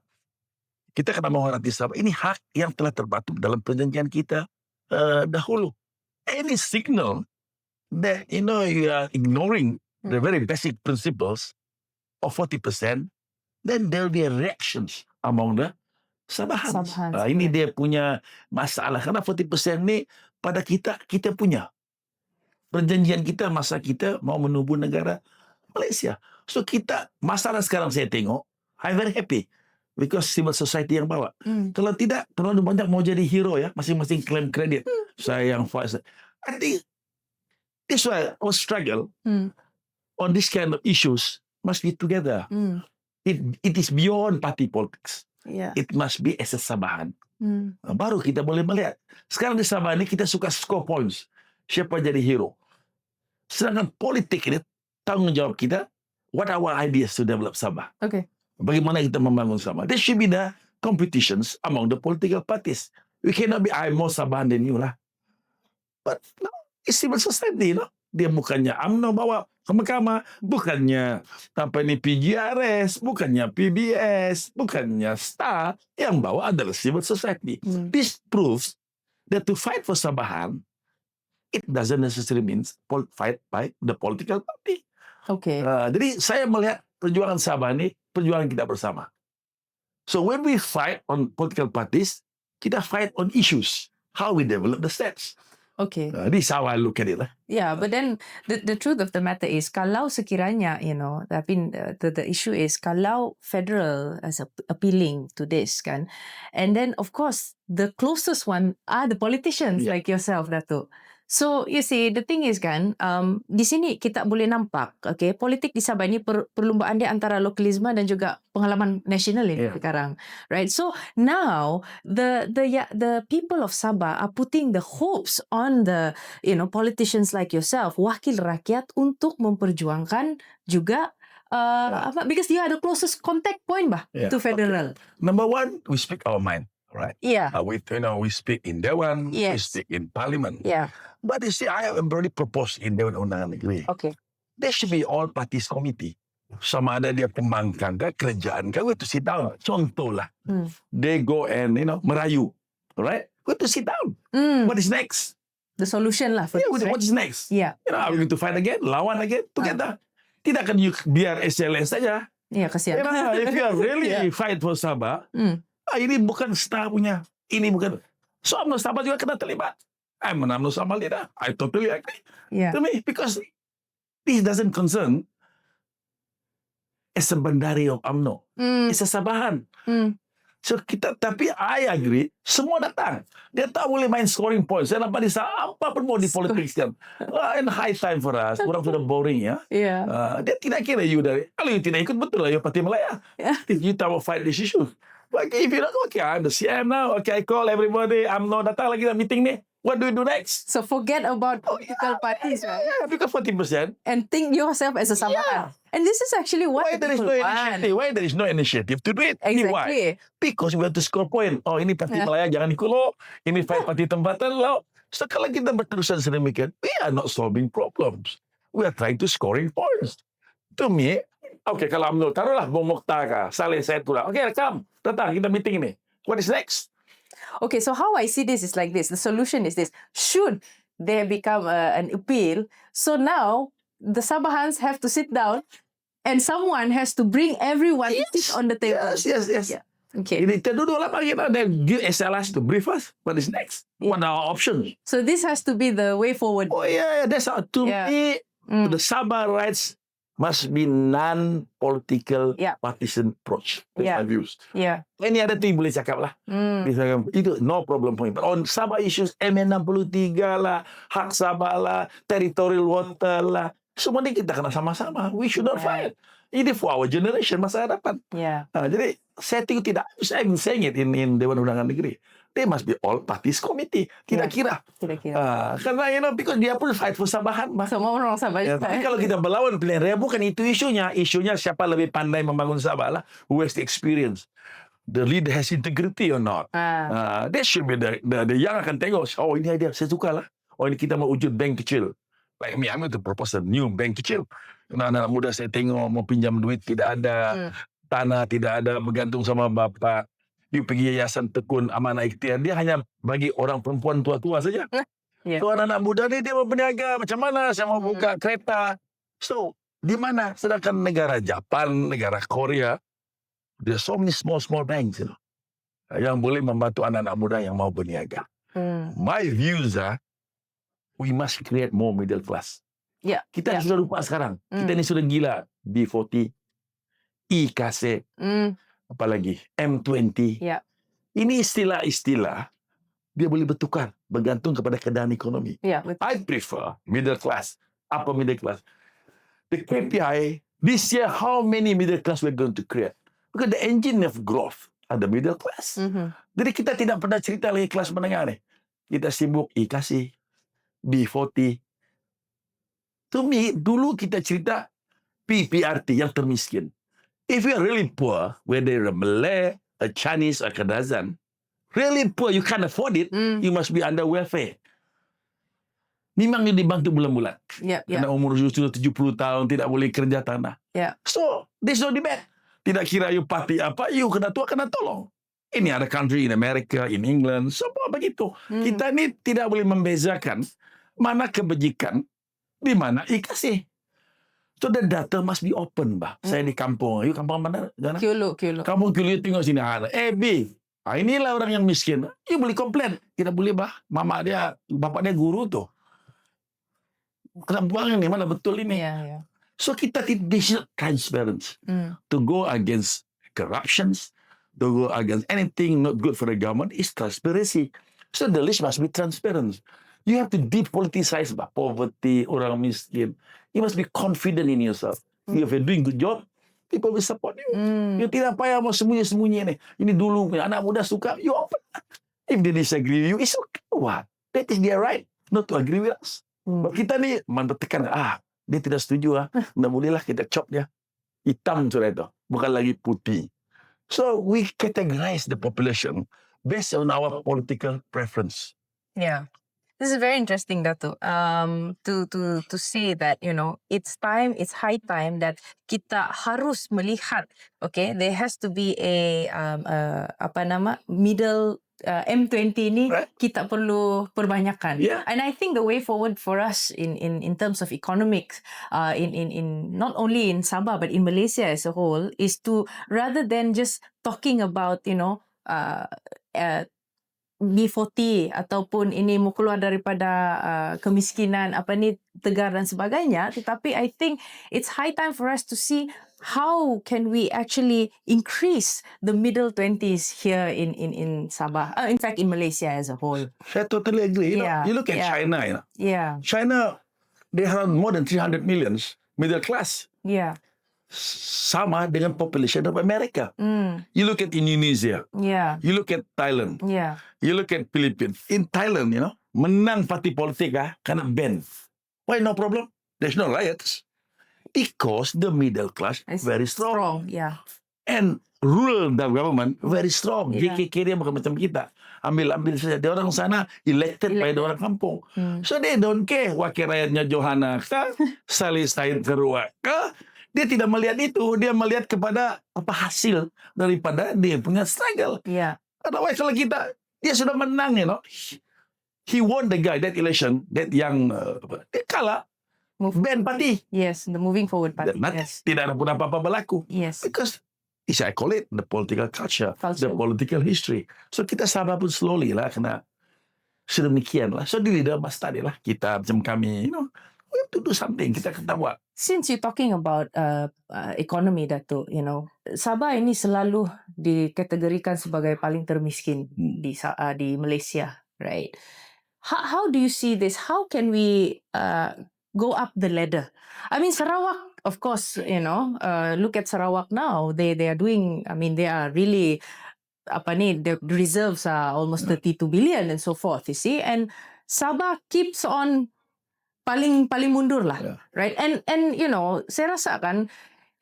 Kita kena menghormati Sabah. Ini hak yang telah termaktub dalam perjanjian kita dahulu. Any signal that you are ignoring the very basic principles of 40%, then there will be reactions among the Sabahans. Ini dia punya masalah. Karena 40% ni pada kita punya. Perjanjian kita masa kita mau menubuh negara Malaysia. So masalah sekarang saya tengok, I'm very happy. Because civil society yang bawa. Kalau tidak, terlalu banyak mau jadi hero ya. Masing-masing claim kredit. Saya yang fight. I think this why our struggle on this kind of issues must be together. It is beyond party politics. Yeah. It must be as a Sabahan. Baru kita boleh melihat. Sekarang di Sabah ini kita suka score points. Siapa jadi hero. Sedangkan politik ini tanggung jawab kita. What are our ideas to develop Sabah? Okay. Bagaimana kita membangun Sabah? There should be the competitions among the political parties. We cannot be I'm more Sabahan than you lah. But no, it's civil society, Dia bukannya UMNO bawa ke mahkamah, bukannya PGRS, bukannya PBS, bukannya STAR, yang bawa adalah civil society. This proves that to fight for Sabahan, it doesn't necessarily mean fight by the political party. Okay. Jadi saya melihat perjuangan Sabah ini perjuangan kita bersama. So when we fight on political parties, kita fight on issues, how we develop the states. Okay. This is how I look at it. Yeah, but then the truth of the matter is, kalau sekiranya, the issue is, kalau federal is appealing to this, kan, and then of course, the closest one are the politicians like yourself, Dato'. So you see, the thing is kan, di sini kita boleh nampak, okay, politik di Sabah ini perlumbaan dia antara lokalisme dan juga pengalaman nasional ini sekarang, right? So now the people of Sabah are putting the hopes on the politicians like yourself, wakil rakyat, untuk memperjuangkan juga because you are the closest contact point to federal. Number one, we speak our mind. Right. Yeah. We speak in Dewan, we speak in Parliament. Yeah. But you see, I have already proposed in Dewan Undangan Negeri. Okay. There should be all parties committee. Sama ada dia pembangkang ke kerajaan ke, we have to sit down. Contoh lah. They go and, merayu. Right? We have to sit down. What is next? The solution lah. What is next? Yeah. Are we going to fight again? Lawan again? Together. Tidak akan biar SLS saja. Yeah, kasihan. If you are really fight for Sabah, ini bukan star punya. Ini bukan. So UMNO Sabah juga kena terlibat. I'm an UMNO Sabah leader. I totally agree. Yeah. To me, because this doesn't concern as a bandari of UMNO. It's a Sabahan. So tapi I agree, semua datang. Dia tak boleh main scoring points. Saya nampak apa pun mau di politik kan. And high time for us. Orang sudah boring ya. Yeah. Dia tidak kira you dari. Kalau you tidak ikut, betul lah you Parti Malaya. You tak mau fight this issue. Okay, if you don't, okay, I'm the CM now. Okay, I call everybody. UMNO datang lagi dalam meeting ni. What do we do next? So forget about political parties, right? Yeah, because 40%. And think yourself as a Sabahan. And this is actually what Why there is no initiative? Why there is no initiative to do it? Exactly. Why? Because we have to score point. Oh, ini Parti Malaya jangan ikut lo. Ini fight parti tempatan lo. So kalau kita berterusan sedemikian, we are not solving problems. We are trying to scoring points. To me, okay, kalau UMNO, taruhlah Bung Mokhtar kah, Saleh Said pula. Okay, come, datang kita meeting ni. What is next? Okay, so how I see this is like this. The solution is this. Should there become an appeal, so now the Sabahans have to sit down and someone has to bring everyone to sit on the table. Yes. Yeah. Okay. Ini kita duduk lah pagi kita, then give SLS to brief us. What is next? What are our options? So this has to be the way forward. Oh yeah, that's how, to me, the Sabah rights must be non-political partisan approach. That's my views. Yeah. Any other thing boleh cakap lah. Itu no problem point. But on Sabah issues, MN63 lah, hak Sabah lah, territorial water lah, semua ni kita kena sama-sama. We should not fight. Ini for our generation, masa hadapan. Yeah. Jadi, saya tidak, I've been saying it in Dewan Undangan Negeri. They must be all parties committee. Tidak kira. Karena, because dia pun fight for Sabahan. Semua orang Sabah. Tapi kalau kita berlawan pilihan raya, bukan itu isunya. Isunya siapa lebih pandai membangun Sabah lah. Who has the experience. The leader has integrity or not. That should be the yang akan tengok. Oh, ini idea. Saya suka lah. Oh, ini kita mau wujud bank kecil. Like me, I'm going to propose a new bank kecil. Anak-anak muda saya tengok mau pinjam duit tidak ada. Tanah tidak ada, bergantung sama bapa. You pergi Yayasan Tekun Amanah Ikhtiar, dia hanya bagi orang perempuan tua-tua saja. So anak-anak muda ni dia mau berniaga, macam mana saya mau buka kereta. So, di mana? Sedangkan negara Jepun, negara Korea, there are so many small banks, yang boleh membantu anak-anak muda yang mau berniaga. My views are, we must create more middle class. Kita sudah lupa sekarang. Kita ni sudah gila. B40, IKC, apalagi M20. Ini istilah-istilah dia boleh bertukar bergantung kepada keadaan ekonomi. I prefer middle class. Upper middle class. The KPI this year, how many middle class we're going to create? Because the engine of growth are the middle class. Jadi kita tidak pernah cerita lagi kelas menengah ni. Kita sibuk IKC, B40. To me, dulu kita cerita PPRT yang termiskin. If you are really poor, whether you're a Malay, a Chinese, or Kadazan, really poor, you can't afford it, you must be under welfare. Memang you dibantu bulan-bulan. Karena umur sudah 70 tahun, tidak boleh kerja tanah. So, there's no debate. Tidak kira you parti apa, you kena tua, kena tolong. Ini ada country in America, in England, semua begitu. Kita ni tidak boleh membezakan mana kebajikan, di mana IKC. So the data must be open, bah. Saya di kampung. You kampung mana? Kiulu. Kampung Kiulu, tengok sini ada. B. Inilah orang yang miskin. You boleh komplain. Tidak boleh, bah. Mama dia, bapak dia guru tuh. Kenapa buang ini? Mana betul ini? So kita tidak transparent. To go against corruptions, to go against anything not good for the government is transparency. So the list must be transparent. You have to depoliticize poverty, orang miskin. You must be confident in yourself. If you're doing good job, people will support you. You tidak payah mau sembunyi-sembunyi ni. Ini dulu anak muda suka, you open. If they disagree with you, it's okay. What? That is their right not to agree with us. But kita ni bertekan, dia tidak setuju Nggak bolehlah kita chop dia. Hitam sudah itu, bukan lagi putih. So we categorize the population based on our political preference. Yeah. This is very interesting, Dato. To say that, it's high time that kita harus melihat, okay, there has to be a middle M20 ni Right. kita perlu perbanyakkan. Yeah. And I think the way forward for us in terms of economics, in not only in Sabah but in Malaysia as a whole, is to, rather than just talking about B40 ataupun ini mau keluar daripada kemiskinan tegar dan sebagainya, tetapi I think it's high time for us to see how can we actually increase the middle 20s here in Sabah, in fact in Malaysia as a whole. I totally agree. You look at China. China, they have more than 300 millions middle class. Yeah. Sama dengan population of America. You look at Indonesia. Yeah. You look at Thailand. Yeah. You look at Philippines. In Thailand, menang parti politik kena ban. Why no problem? There's no riots. Because the middle class It's very strong. Yeah. And rural government very strong. Yeah. JKK dia bukan macam kita. Ambil saja. Dia orang sana elected by orang kampung. So they don't care wakil rakyatnya Johana kah, Saleh Said Keruak kah. Dia tidak melihat itu. Dia melihat kepada hasil daripada dia punya struggle. Yeah. Otherwise kalau kita, dia sudah menang, He won the guy, that election, that young, dia kalah. Ban parti. Yes, the moving forward party. Yes. Tidak ada pun apa-apa berlaku. Yes. Because, I call it the political culture, Culture. the political history. So kita Sabah pun slowly kena sedemikian So the leader must study kita macam kami, we have to do something. Kita ketawa. Since you're talking about economy, Dato, Sabah ini selalu dikategorikan sebagai paling termiskin di Malaysia, right? How do you see this? How can we go up the ladder? I mean, Sarawak, of course, look at Sarawak now. They are doing. I mean, they are really. The reserves are almost 32 billion and so forth. You see, and Sabah keeps on. Paling mundur lah, right? And saya rasa kan,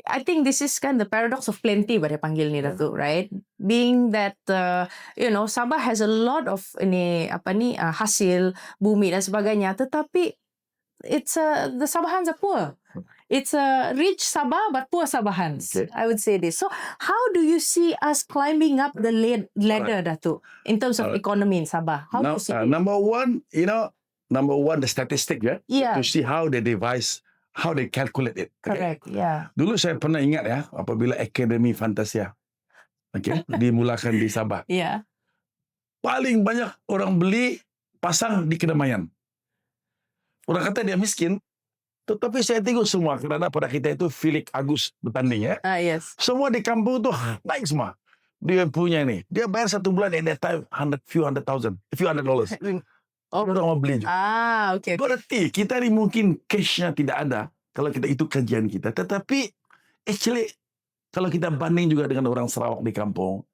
I think this is kan the paradox of plenty, pada panggil ni Dato, right? Being that Sabah has a lot of hasil bumi dan sebagainya, tetapi it's the Sabahans are poor. It's a rich Sabah but poor Sabahans. Okay. I would say this. So how do you see us climbing up the ladder, Dato, in terms of economy in Sabah? How do you see it? Number one, the statistic, Yeah. to see how they devise, how they calculate it. Okay? Correct, yeah. Dulu saya pernah ingat apabila Akademi Fantasia, dimulakan di Sabah. Yeah. Paling banyak orang beli pasang di Kedamaian. Orang kata dia miskin, tetapi saya tengok semua kerana pada kita itu Felix Agus bertanding Yes. Semua di kampung tu naik semua. Dia punya ni. Dia bayar satu bulan at that time few hundred dollars. Orang mau beli juga. Okay. Berarti kita ni mungkin cashnya tidak ada kalau kita itu kajian kita. Tetapi actually kalau kita banding juga dengan orang Sarawak di kampung,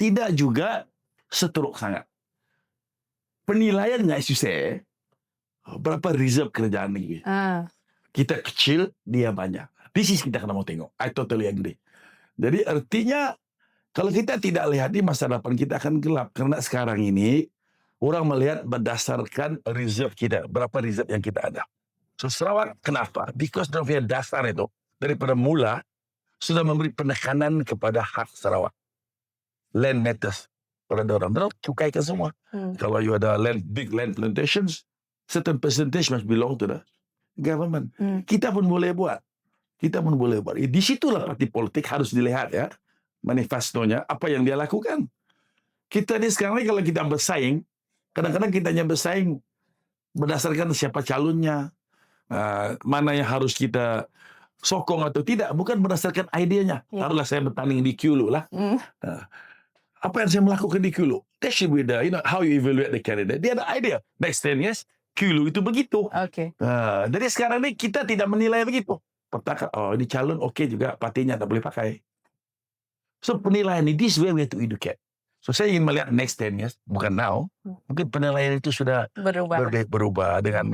tidak juga seteruk sangat. Penilaiannya, as you say, berapa reserve kerajaan negeri. Kita kecil, dia banyak. This is kita kena mau tengok. I totally agree. Jadi artinya kalau kita tidak lihat di masa depan kita akan gelap. Karena sekarang ini orang melihat berdasarkan reserve kita. Berapa reserve yang kita ada. So Sarawak, kenapa? Because dia dasar itu, daripada mula, sudah memberi penekanan kepada hak Sarawak. Land matters. Pada orang. Mereka cukaikan semua. Kalau you ada big land plantations, certain percentage must belong to the government. Kita pun boleh buat. Di situlah parti politik harus dilihat manifestonya, apa yang dia lakukan. Kita ni sekarang ni kalau kita bersaing, kadang-kadang kita hanya bersaing berdasarkan siapa calonnya, mana yang harus kita sokong atau tidak, bukan berdasarkan idenya. Taruhlah saya bertanding di Kulu lah. Apa yang saya melakukan di Kulu? That should be the, how you evaluate the candidate. Dia ada idea. Next 10 years, Kilo itu begitu. Okay. Jadi sekarang ni kita tidak menilai begitu. Pertama, ini calon okey juga, partinya tak boleh pakai. So penilaian ini, this way we have to educate. So saya ingin melihat next 10 years, bukan now. Mungkin penilaian itu sudah berubah dengan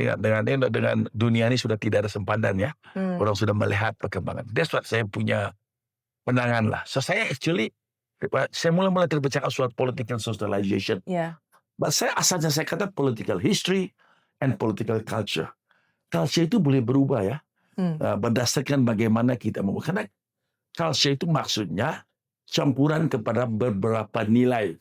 dunia ini sudah tidak ada sempadan ya. Orang sudah melihat perkembangan. That's what saya punya pandangan lah. So saya mula-mula terbercakap soal political socialization. Yeah. But asalnya saya kata political history and political culture. Culture itu boleh berubah ya. Berdasarkan bagaimana kita mau. Karena culture itu maksudnya campuran kepada beberapa nilai.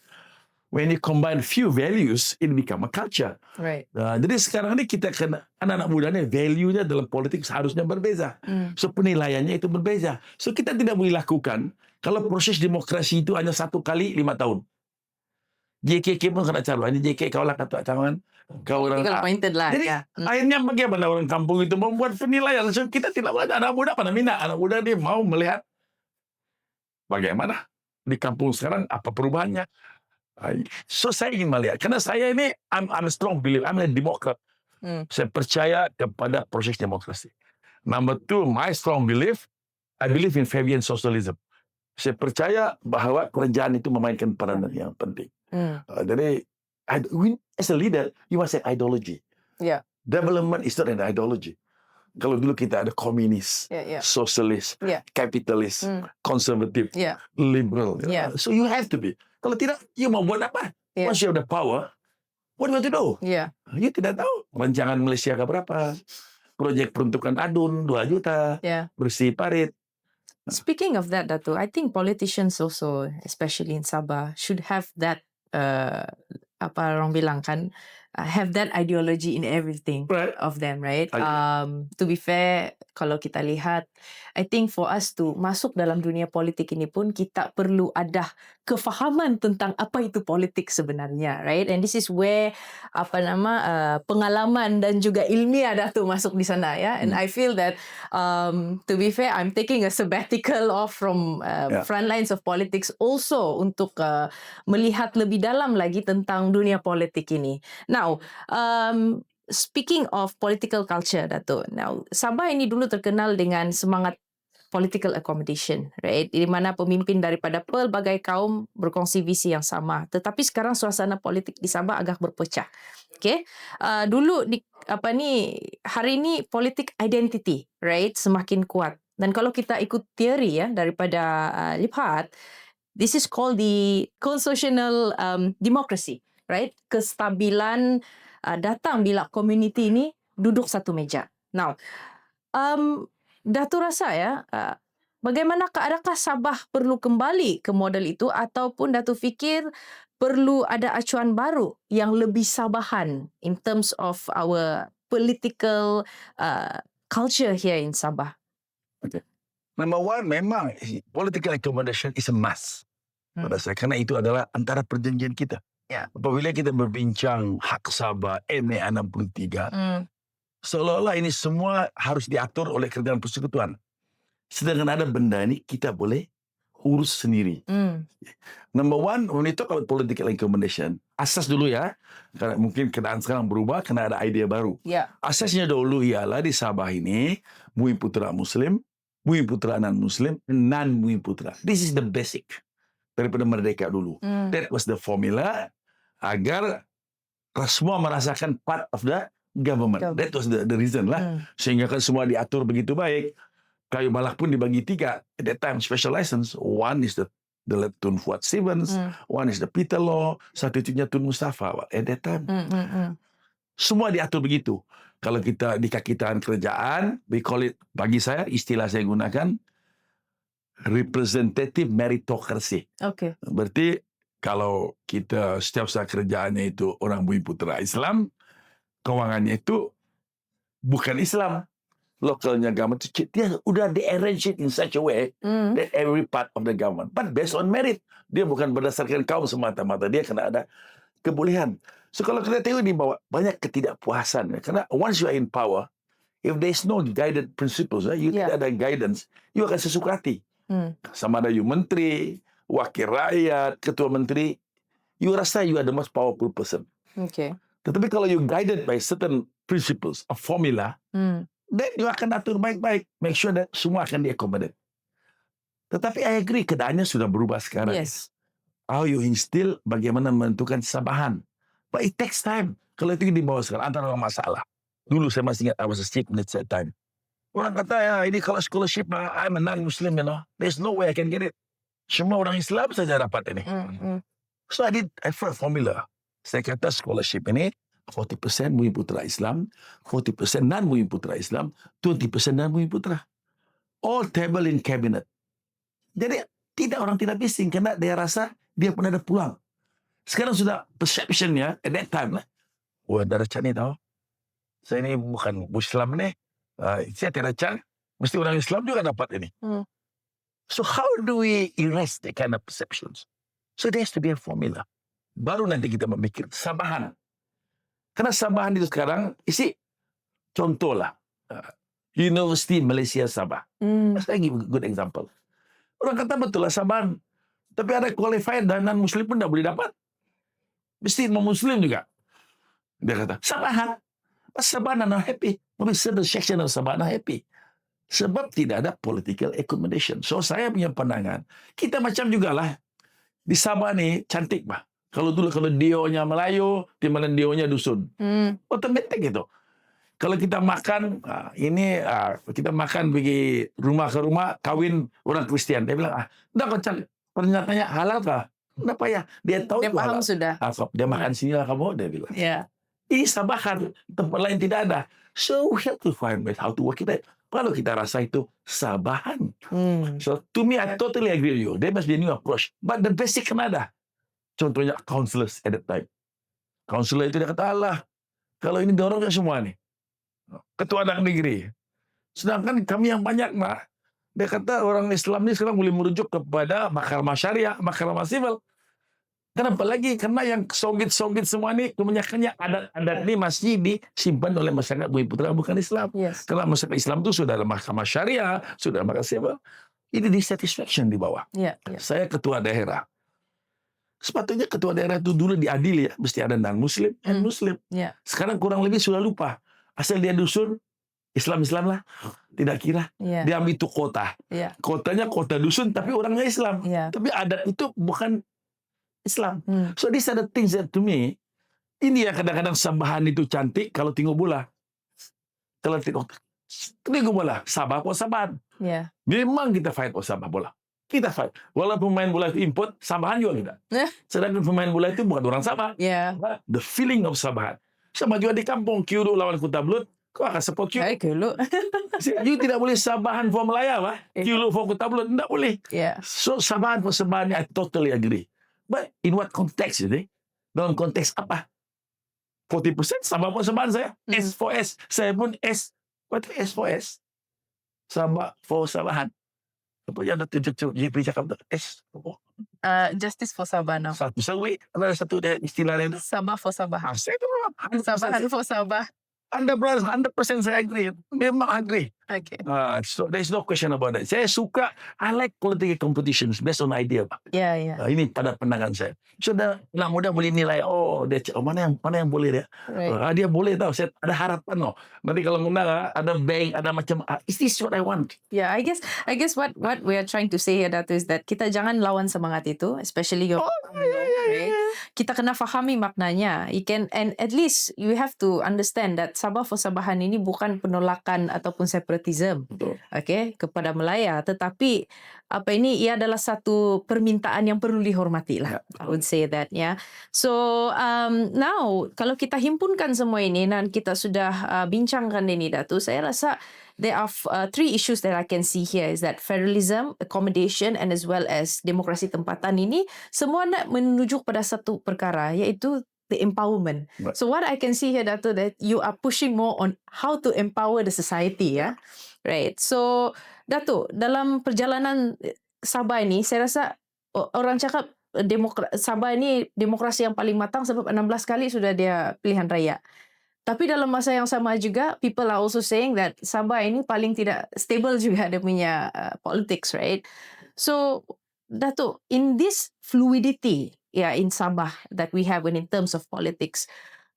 When you combine few values, it become a culture. Right. Jadi sekarang ini kita kena, anak-anak muda ni value-nya dalam politik seharusnya berbeza. So penilaiannya itu berbeza. So kita tidak boleh lakukan kalau proses demokrasi itu hanya 1 kali 5 tahun. JKK pun kena calon. Ini JK kau lah kata calon. Kau orang appointed lah. Jadi akhirnya bagaimana orang kampung itu membuat penilaian. So kita tidak boleh. Anak muda pada minat. Anak muda dia mau melihat bagaimana di kampung sekarang, apa perubahannya. So saya ingin melihat. Karena saya ini, I'm a strong believer. I'm a Democrat. Saya percaya kepada proses demokrasi. Number 2, my strong belief, I believe in Fabian socialism. Saya percaya bahawa kerajaan itu memainkan peranan yang penting. Jadi, as a leader, you must have ideology. Yeah. Development is not an ideology. Kalau dulu kita ada komunis, sosialis, kapitalis, konservatif, liberal. So you have to be. Kalau tidak, you mau buat apa? Once you have the power, what do you want to do? You tidak tahu. Rancangan Malaysia ke berapa? Projek peruntukan adun, 2 juta. Bersih parit. Speaking of that, Dato', I think politicians also, especially in Sabah, should have that, apa orang bilang kan, have that ideology in everything of them, right? To be fair, kalau kita lihat, I think for us to masuk dalam dunia politik ini pun, kita perlu ada kefahaman tentang apa itu politik sebenarnya, right? And this is where, pengalaman dan juga ilmiah Dato' masuk di sana, ya. And I feel that, to be fair, I'm taking a sabbatical off from front lines of politics also untuk melihat lebih dalam lagi tentang dunia politik ini. Now, speaking of political culture, Dato'. Now, Sabah ini dulu terkenal dengan semangat political accommodation, right? Di mana pemimpin daripada pelbagai kaum berkongsi visi yang sama. Tetapi sekarang suasana politik di Sabah agak berpecah. Okay? Dulu hari ini politik identity, right? Semakin kuat. Dan kalau kita ikut teori ya daripada Liphad, this is called the constitutional democracy. Right, kestabilan datang bila community ini duduk satu meja. Now, Dato' rasa ya, adakah Sabah perlu kembali ke model itu ataupun Dato' fikir perlu ada acuan baru yang lebih Sabahan in terms of our political culture here in Sabah? Okay. Number 1, memang political accommodation is a must. Pada saya, kerana itu adalah antara perjanjian kita. Apabila kita berbincang hak Sabah MA 63, seolah-olah ini semua harus diatur oleh Kerajaan Persekutuan. Sedangkan ada benda ini kita boleh urus sendiri. Number 1, when you talk about political accommodation, asas dulu ya, karena mungkin keadaan sekarang berubah, kena ada idea baru. Asasnya dulu ialah di Sabah ini, Bumi Putra Muslim, Bumi Putra non-Muslim, non-Bumi Putra. This is the basic. Daripada merdeka dulu. That was the formula agar semua merasakan part of the government. That was the reason lah. Sehingga kan semua diatur begitu baik. Kayu Balak pun dibagi 3. At that time, special license. One is the Tun Fuad Stevens. One is the Peter Law. Satu itunya Tun Mustafa. At that time. Semua diatur begitu. Kalau kita di kaki tangan kerajaan, we call it, bagi saya, istilah saya gunakan, representative meritocracy. Okay. Berarti kalau kita setiap saat kerjaannya itu orang Bumi Putra Islam, kewangannya itu bukan Islam. Lokalnya government itu dia udah di-arrange it in such a way that every part of the government, but based on merit. Dia bukan berdasarkan kaum semata-mata, dia kena ada kebolehan. So kalau kita tengok di bawah banyak ketidakpuasan, karena once you are in power, if there is no guided principles, you tidak ada guidance, you akan sesuka hati. Sama ada you menteri, wakil rakyat, ketua menteri, you rasa you are the most powerful person. Okay. Tetapi kalau you guided by certain principles, a formula, then you akan atur baik-baik. Make sure that semua akan diakomodir. Tetapi I agree, keadaannya sudah berubah sekarang. Yes. How you instill, bagaimana menentukan sabahan. But it takes time. Kalau itu dibawa sekarang, antara orang masalah. Dulu saya masih ingat, I was a student at that time. Orang kata, ya ini kalau scholarship, I'm a non-Muslim, There's no way I can get it. Semua orang Islam saja dapat ini. So I found a formula. Saya kata scholarship ini 40% Bumi Putra Islam, 40% non-Bumi Putra Islam, 20% non-Bumi Putra. All table in cabinet. Jadi orang tidak bising karena dia rasa dia pun ada peluang. Sekarang sudah perceptionnya at that time lah. Wah, ada macam ni tau. Saya ini bukan Muslim ni. Saya tidak cak. Mesti orang Islam juga dapat ini. So how do we erase that kind of perceptions? So there has to be a formula. Baru nanti kita memikir sabahan. Karena sabahan itu sekarang, contohlah, University Malaysia Sabah. Saya give a good example. Orang kata betul lah sabahan. Tapi ada qualified dan non-Muslim pun tak boleh dapat. Mesti non-Muslim juga. Dia kata, sabahan. Sabahan not happy. Tapi certain section of sabahan not happy. Sebab tidak ada political accommodation. So saya punya pandangan, kita macam jugalah. Di Sabah ni cantik bah. Kalau dionya Melayu, di mana dionya dusun. Otomatik gitu. Kalau kita makan, kita makan pergi rumah ke rumah, kawin orang Kristian. Dia bilang, dah kau cari, pernyataannya halal kah? Kenapa ya? Dia tahu Dia itu paham halal. sudah. Dia makan sini lah kamu, dia bilang. Yeah. Ini sabahan, tempat lain tidak ada. So we have to find ways how to work it out. Kalau kita rasa itu sabahan. So to me, I totally agree with you. There must be a new approach. But the basic kan ada. Contohnya counselors at that time. Counselor itu dia kata, Allah, kalau ini dorong ke semua nih. Ketua anak negeri. Sedangkan kami yang banyak, dia kata orang Islam ini sekarang boleh merujuk kepada mahkamah syariah, mahkamah sivil. Kenapa lagi? Karena yang sogit-sogit semua ini, kebanyakannya adat ini masih disimpan oleh masyarakat Bumi Putra, bukan Islam. Yes. Karena masyarakat Islam itu sudah ada mahkamah syariah, sudah ada mahkamah sivil. Ini dissatisfaction di bawah. Yeah. Saya ketua daerah. Sepatutnya ketua daerah itu dulu diadili ya. Mesti ada non-Muslim dan Muslim. Yeah. Sekarang kurang lebih sudah lupa. Asal dia dusun, Islam lah. Tidak kira. Yeah. Dia ambil itu kota. Yeah. Kotanya kota dusun, tapi orangnya Islam. Yeah. Tapi adat itu bukan Islam. So these are the things that to me, ini yang kadang-kadang sambahan itu cantik kalau tengok bola. Kalau tengok bola, Sabah po Sabahan. Yeah. Memang kita fight po Sabah bola. Kita fight. Walaupun pemain bola itu import, Sabahan juga kita. Sedangkan pemain bola itu bukan orang Sabah. Yeah. The feeling of Sabahan. Sama juga di kampung, Kyoto lawan Kuta Blut, kau akan support Kyoto. Kyoto. You tidak boleh Sabahan for Melaya, Kyoto for Kuta Blut, tidak boleh. Yeah. So Sabahan for Sabahan, I totally agree. But in what context, dalam konteks apa? 40% Sabah for Sabahan saya. S for S. Saya pun S. What is S for S? Sabah for Sabahan. Apa yang ada tunjuk JP cakap tu? S. Justice for Sabah now. Satu sawi. Ada satu istilah lain tu. Sabah for Sabah. Saya tu. Sabahan for Sabah. 100% saya agree. Memang agree. Okay. So there's no question about that. Saya suka, I like political competitions based on idea. Yeah. Ini pada pandangan saya. So nak mudah boleh nilai, mana yang boleh dia. Right. Dia boleh tahu. Saya ada harapan nanti kalau menang ada bank, ada macam, is this what I want? Yeah, I guess what we are trying to say here, Dato, is that kita jangan lawan semangat itu, especially your right? Kita kena fahami maknanya. You can, and at least you have to understand that Sabah for Sabahan ini bukan penolakan ataupun separatism, okay, kepada Melaya, tetapi ia adalah satu permintaan yang perlu dihormati lah. I would say that, yeah. So now kalau kita himpunkan semua ini dan kita sudah bincangkan ini, Dato, saya rasa there are three issues that I can see here, is that federalism, accommodation, and as well as demokrasi tempatan ini semua nak menuju pada satu perkara, iaitu the empowerment. Right. So what I can see here, Dato, that you are pushing more on how to empower the society, yeah, right. So Dato, dalam perjalanan Sabah ini, saya rasa orang cakap Sabah ini demokrasi yang paling matang sebab 16 kali sudah dia pilihan raya. Tapi dalam masa yang sama juga, people are also saying that Sabah ini paling tidak stable juga dia punya politics, right? So Dato, in this fluidity, in Sabah that we have in terms of politics,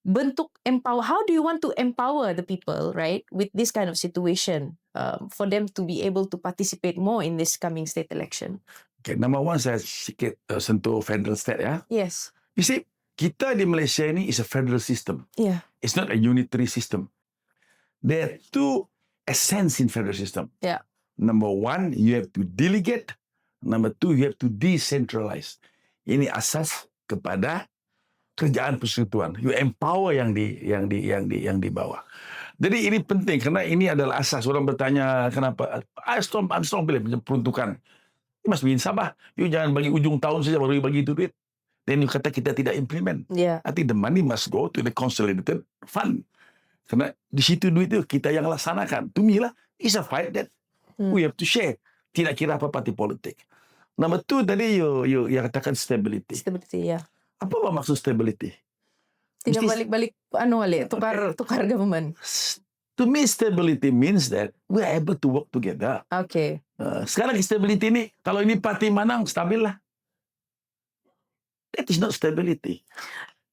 bentuk empower. How do you want to empower the people, right, with this kind of situation, for them to be able to participate more in this coming state election? Okay, number one saya sikit sentuh federal state ya. Yes. You see, kita di Malaysia ni is a federal system. Yeah. It's not a unitary system. There are two essence in federal system. Yeah. Number one, you have to delegate. Number two, you have to decentralize. Ini asas kepada kerjaan persekutuan. You empower yang di bawah. Jadi ini penting karena ini adalah asas. Orang bertanya kenapa I'm strong believe macam peruntukan. You must be in Sabah. You jangan bagi ujung tahun saja baru bagi itu duit. Then you kata kita tidak implement. Yeah. I think the money must go to the consolidated fund. Karena di situ duit itu kita yang laksanakan. To me lah, it's a fight that we have to share. Tidak kira apa parti politik. Number two tadi you katakan stability. Stability, yeah. Apa maksud stability? Tidak balik-balik tukar government. To me, stability means that we are able to work together. Okay. Sekarang stability ni, kalau ini parti manang, stabil lah. That is not stability.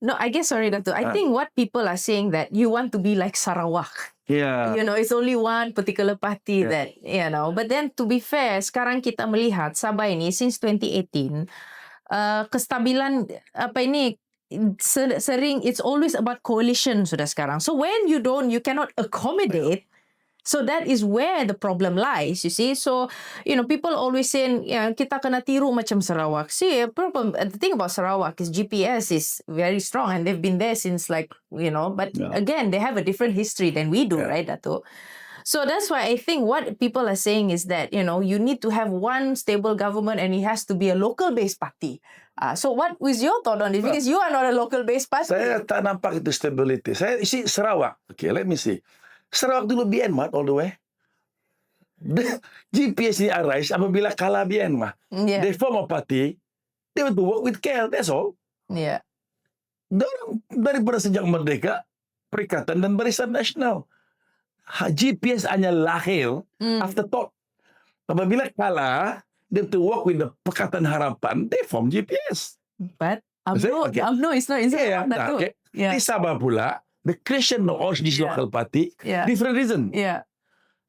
No, I guess, sorry, Dato'. I think what people are saying that you want to be like Sarawak. Yeah. You know, it's only one particular party that, you know. But then, to be fair, sekarang kita melihat Sabah ini, since 2018, kestabilan, sering, it's always about coalition sudah sekarang. So, when you cannot accommodate, so that is where the problem lies, you see. So, you know, people always saying, kita kena tiru macam Sarawak. See, the thing about Sarawak is GPS is very strong and they've been there since but again, they have a different history than we do, right, Dato'? So that's why I think what people are saying is that, you know, you need to have one stable government and it has to be a local-based party. So what was your thought on this? Because you are not a local-based party. Saya tak nampak itu stability. Saya isi Sarawak. Okay, let me see. Sarawak dulu Myanmar all the way. The GPS ni arise apabila kalah Myanmar. Yeah. They form a party. They want to work with KL. That's all. Yeah. Daripada sejak merdeka, Perikatan dan Barisan Nasional. GPS hanya lahir afterthought. Apabila kalah, they have to work with the Pakatan Harapan. They form GPS. But UMNO is not inside that too. Yeah. Di Sabah pula, the creation of this local party, different reason. Yeah.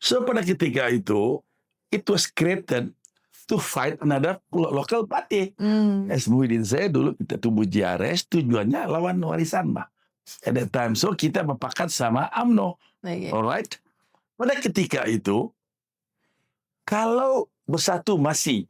So pada ketika itu, it was created to fight another local party. As Muhyiddin saya dulu, kita tumbuh JRS, tujuannya lawan warisan bah. At that time, so kita berpakat sama UMNO. Okay. Alright. Pada ketika itu, kalau bersatu masih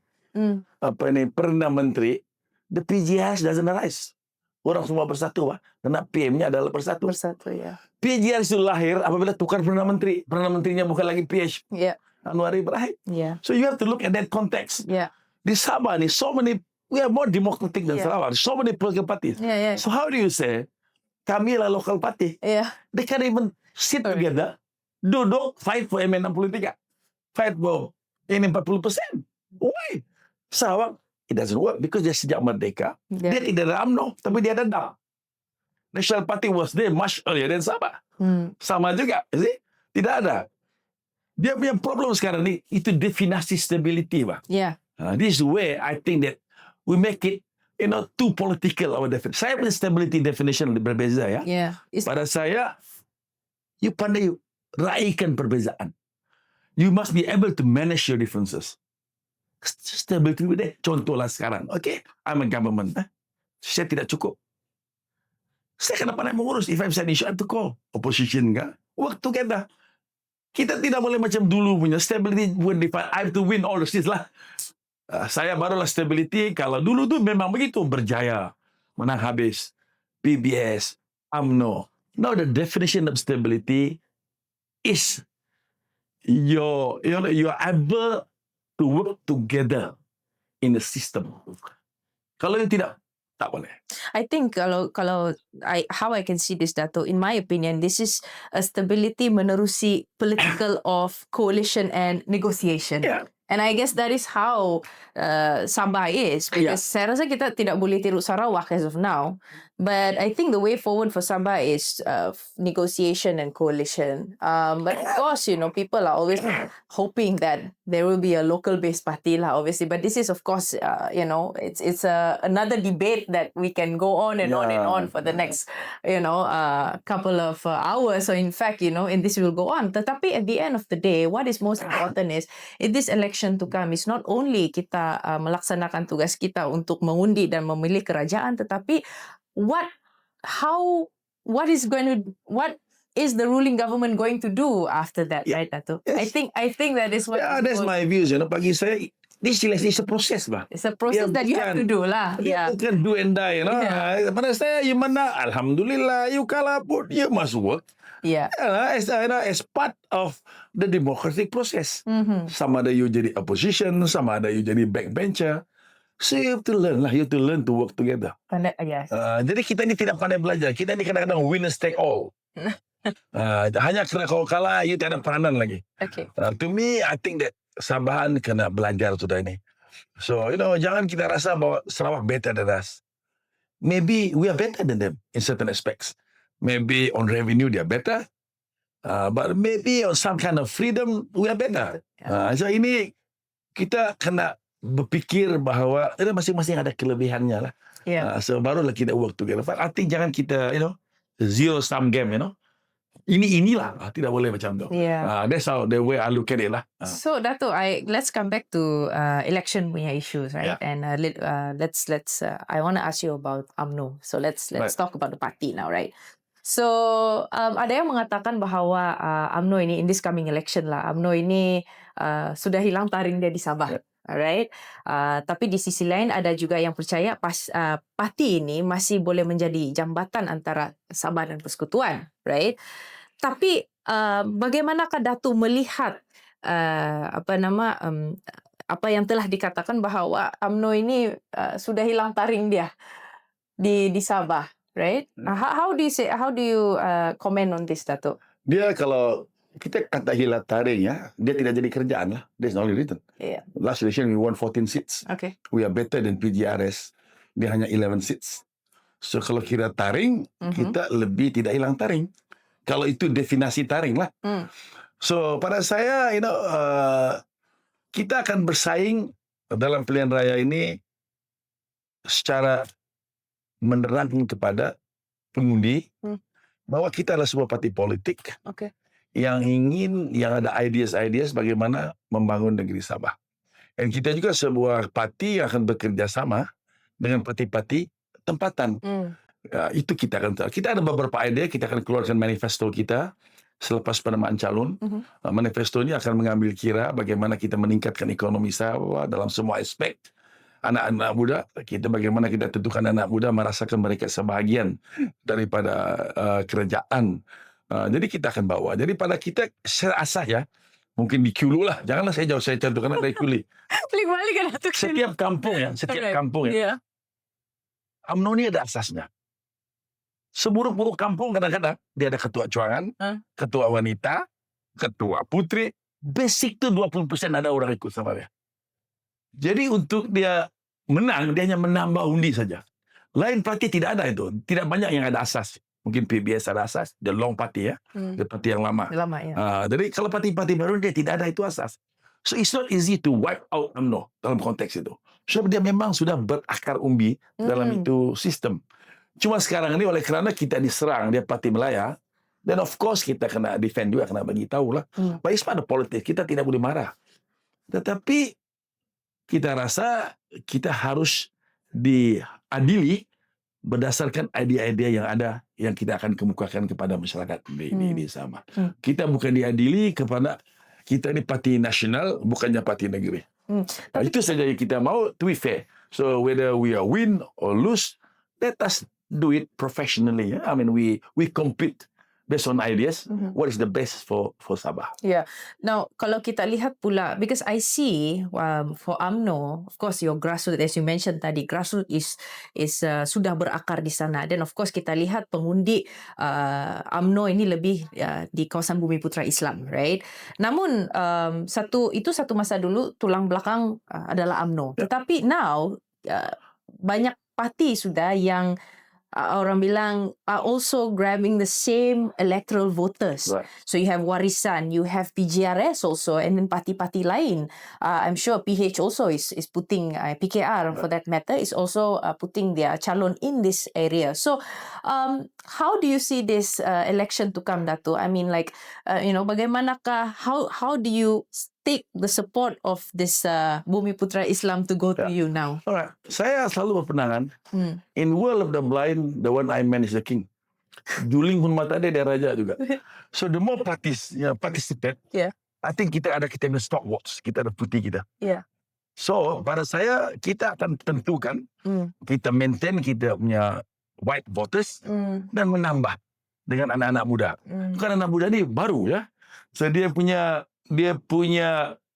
Perdana Menteri, the PJS doesn't arise. Orang semua bersatu, Pak. Karena PM-nya adalah bersatu. Bersatu, ya. PJS itu lahir apabila tukar Perdana Menteri. Perdana Menterinya bukan lagi PH. Yeah. Anwar Ibrahim. Yeah. So you have to look at that context. Yeah. Di Sabah ni, we are more democratic than Sarawak. So many political parties. Yeah. So how do you say, kami lah local party? Yeah. They can't even sit together, duduk, fight for MN63. Fight for MN40%. Why? Sarawak, it doesn't work because dia sejak merdeka. Dia tidak ada UMNO, tapi dia ada DAP. National Party was there much earlier than Sabah. Sama juga, see? Tidak ada. Dia punya problem sekarang ni, itu definasi stability, Pak. Yeah. This is where I think that we make it, too political our definition. Saya punya stability definition berbeza, ya. Yeah. Pada saya, you pandai raikan perbezaan. You must be able to manage your differences. Stability with that. Contohlah sekarang. Okay, I'm a government. Saya tidak cukup. Saya kena pandai mengurus. If I'm an issue, I have to call opposition. Work together. Kita tidak boleh macam dulu punya. Stability, I have to win all the seats lah. Saya barulah stability. Kalau dulu tu memang begitu. Berjaya. Menang habis. PBS. UMNO. Now the definition of stability is you're able to work together in the system. Kalau you tidak, tak boleh. I think how I can see this, Dato', in my opinion, this is a stability menerusi political of coalition and negotiation. Yeah. And I guess that is how Sabah is. Because saya rasa kita tidak boleh tiru Sarawak as of now. But I think the way forward for Sabah is negotiation and coalition. But of course, people are always hoping that there will be a local-based party lah, obviously. But this is, of course, it's another debate that we can go on and on and on for the next, couple of hours. So in fact, and this will go on. Tetapi at the end of the day, what is most important is in this election to come is not only kita melaksanakan tugas kita untuk mengundi dan memilih kerajaan, tetapi what is the ruling government going to do after that, right, Dato? Yes. I think that is what. Yeah, that's my views. Bagi saya, this is a process, bah. It's a process that you have to do lah. Yeah. Bukan do and die, Pada saya, you menang, alhamdulillah. You kalah pun, you must work. Yeah. As part of the democratic process. Sama ada you jadi opposition, sama ada you jadi backbencher. So you have to learn lah. You have to learn to work together. Yes. Jadi kita ni tidak pandai belajar. Kita ni kadang-kadang winners take all. Hanya kerana kau kalah, you tak ada peranan lagi. Okay. To me, I think that Sabahan kena belajar sudah ini. So, jangan kita rasa bahawa Sarawak better than us. Maybe we are better than them in certain aspects. Maybe on revenue they are better. But maybe on some kind of freedom, we are better. So ini, kita kena berfikir bahawa masing-masing ada kelebihannya lah. Yeah. So barulah kita work together. But I think jangan kita, zero sum game, Inilah tidak boleh macam tu. Yeah. That's how the way I look at it lah. So Dato, let's come back to election punya issues, right? Yeah. And let's I want to ask you about UMNO. So let's talk about the party now, right? So ada yang mengatakan bahawa UMNO ini in this coming election lah, UMNO ini sudah hilang taring dia di Sabah. Yeah. Alright, tapi di sisi lain ada juga yang percaya parti ini masih boleh menjadi jambatan antara Sabah dan Persekutuan, right? Tapi bagaimanakah Dato melihat apa yang telah dikatakan bahawa UMNO ini sudah hilang taring dia di Sabah, right? How do you comment on this, Dato? Dia kalau kita kata hilang taring dia tidak jadi kerjaan lah. That's not only written. Yeah. Last election we won 14 seats. Okay. We are better than PGRS. Dia hanya 11 seats. So kalau kira taring, kita lebih tidak hilang taring. Kalau itu definisi taring lah. So pada saya, kita akan bersaing dalam pilihan raya ini secara menerangkan kepada pengundi bahwa kita adalah sebuah parti politik. Okay. Yang ada ideas bagaimana membangun negeri Sabah. Dan kita juga sebuah parti yang akan bekerja sama dengan parti-parti tempatan. Itu kita ada beberapa idea, kita akan keluarkan manifesto kita selepas penamaan calon. Manifesto ini akan mengambil kira bagaimana kita meningkatkan ekonomi Sabah dalam semua aspek. Anak-anak muda, bagaimana kita tentukan anak muda merasakan mereka sebahagian daripada kerajaan. Jadi kita akan bawa. Jadi pada kita secara asas mungkin di Kulu lah. Janganlah saya contohkan dari Kuli. Balik kan Dato. Setiap kampung Yeah. UMNO ni ada asasnya. Seburuk-buruk kampung kadang-kadang dia ada ketua cuangan, ketua wanita, ketua putri. Basic tu 20% ada orang ikut sama dia. Jadi untuk dia menang, dia hanya menambah undi saja. Lain parti tidak ada itu. Tidak banyak yang ada asas. Mungkin PBS ada asas, the long party the parti yang lama. Jadi kalau parti-parti baru dia tidak ada itu asas. So it's not easy to wipe out UMNO dalam konteks itu. Sebab dia memang sudah berakar umbi dalam itu sistem. Cuma sekarang ini oleh kerana kita diserang dia parti Melaya, then of course kita kena defend juga, kena bagi tahu lah. But it's part of politics, kita tidak boleh marah. Tetapi kita rasa kita harus diadili berdasarkan idea-idea yang ada yang kita akan kemukakan kepada masyarakat ini sama. Kita bukan diadili kepada kita ni parti nasional, bukannya parti negeri. Itu saja yang kita mau, to be fair. So whether we are win or lose, let us do it professionally. I mean we compete based on ideas, what is the best for Sabah. Yeah. Now, kalau kita lihat pula, because I see for UMNO, of course, your grassroots, as you mentioned tadi, grassroots is sudah berakar di sana. Dan of course, kita lihat pengundi UMNO ini lebih di kawasan Bumiputra Islam, right? Namun, satu masa dulu, tulang belakang adalah UMNO. Tetapi now, banyak parti sudah yang orang bilang are also grabbing the same electoral voters. Right. So you have Warisan, you have PGRS also, and then parti-parti lain. I'm sure PH also is putting, PKR for that matter, is also putting their calon in this area. So how do you see this election to come, Dato? I mean, like, bagaimanakah, how do you take the support of this Bumiputra Islam to go to you now? Alright, saya selalu berpendangan, in world of the blind, the one I man is the king. Juling pun mata dia raja juga. So the more participate, I think kita punya stock votes, kita ada putih kita. So pada saya, kita akan tentukan, kita maintain kita punya white voters, dan menambah dengan anak-anak muda. Bukan anak muda ni baru ya. So dia punya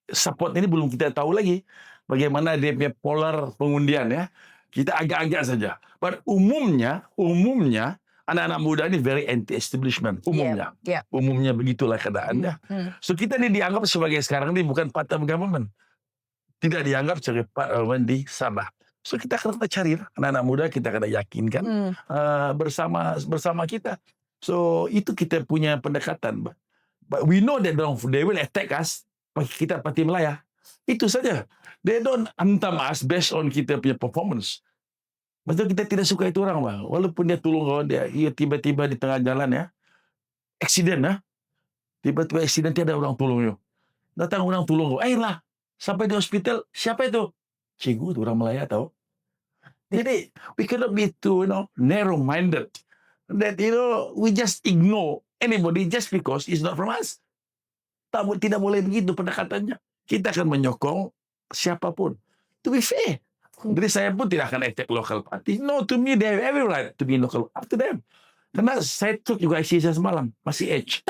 support ini belum kita tahu lagi bagaimana dia punya polar pengundian ya. Kita agak-agak saja. But umumnya anak-anak muda ini very anti-establishment. Umumnya. Umumnya begitulah keadaannya. So kita ini dianggap sebagai sekarang ini bukan part of government. Tidak dianggap sebagai part of government di Sabah. So kita kena cari anak-anak muda, kita kena yakinkan bersama kita. So itu kita punya pendekatan. But we know that they will attack us. Kita parti Melaya. Itu saja. They don't hantam us based on kita punya performance. Maksudnya kita tidak suka itu orang, bang. Walaupun dia tolong kawan dia tiba-tiba di tengah jalan ya. Accident ya. Tiba-tiba accident tiada orang tolong you. Datang orang tolong kau. Ayolah. Sampai di hospital. Siapa itu? Cikgu itu orang Melaya tahu. Jadi we cannot be too narrow-minded. That we just ignore anybody just because it's not from us. Tidak boleh begitu pendekatannya. Kita akan menyokong siapapun. To be fair. Jadi saya pun tidak akan attack local party. No, to me they have every right to be local. Up to them. Karena saya took juga IC saya semalam. Masih H.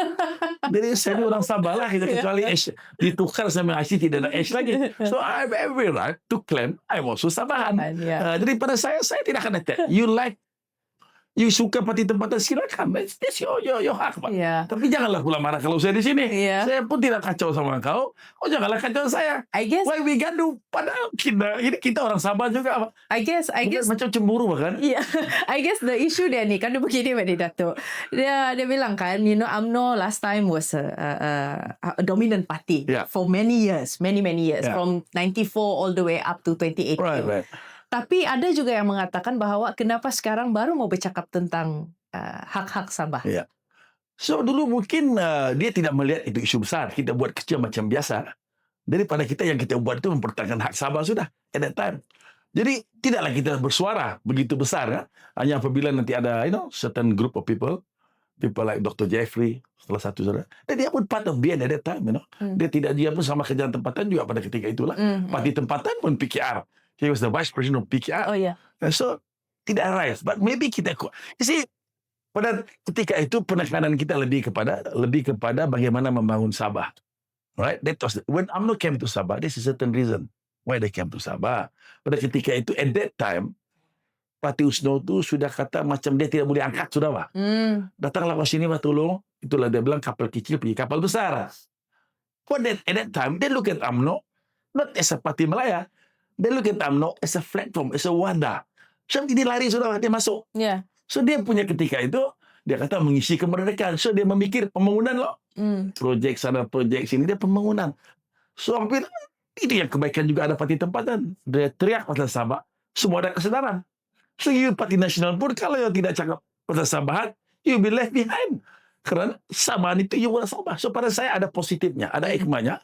Jadi saya ni orang Sabah lah. Kecuali H ditukar sama IC tidak ada H lagi. So I have every right to claim I'm also Sabahan. Jadi pada saya tidak akan attack. You suka parti tempatan, silakan. That's your hak, Pak. Tapi janganlah pula marah kalau saya di sini. Saya pun tidak kacau sama kau. Kau janganlah kacau saya. I guess. Why we gaduh? Padahal kita orang Sabah juga, Pak. I guess. Macam cemburu bahkan. I guess the issue dia ni kan dia begini, Pak Dato. Dia bilang kan, UMNO last time was a dominant party for many years, many years, from 94 all the way up to 2018. Right. Tapi ada juga yang mengatakan bahawa kenapa sekarang baru mau bercakap tentang hak-hak Sabah. So dulu mungkin dia tidak melihat itu isu besar. Kita buat kecil macam biasa. Daripada kita yang kita buat itu mempertahankan hak Sabah sudah at that time. Jadi tidaklah kita bersuara begitu besar ya. Hanya apabila nanti ada certain group of people like Dr. Jeffrey salah satu saudara. Dan dia pun part of BN at that time. Dia pun sama kerjaan tempatan juga pada ketika itulah. Parti tempatan pun PKR. He was the vice president of PKR. And so, tidak rise. But maybe kita... You see, pada ketika itu penekanan kita lebih kepada bagaimana membangun Sabah. Right? That was when UMNO came to Sabah, there's a certain reason why they came to Sabah. Pada ketika itu, at that time, Parti USNO itu sudah kata macam dia tidak boleh angkat, sudah, Pak. Datanglah ke sini, Pak, tolong. Itulah dia bilang kapal kecil pergi kapal besar. But at that time, they look at UMNO, not as a parti Melaya. They look at UMNO as a platform, as a wadah. So, dia lari sudah, dia masuk. So, dia punya ketika itu, dia kata mengisi kemerdekaan. So, dia memikir pembangunan loh. Projek sana, projek sini, dia pembangunan. So, hampir itu yang kebaikan juga ada parti tempatan. Dia teriak pasal Sabah, semua ada kesedaran. So, parti nasional pun, kalau yang tidak cakap pasal Sabahan, you be left behind. Kerana Sabahan itu, you want Sabah. So, pada saya ada positifnya, ada hikmahnya.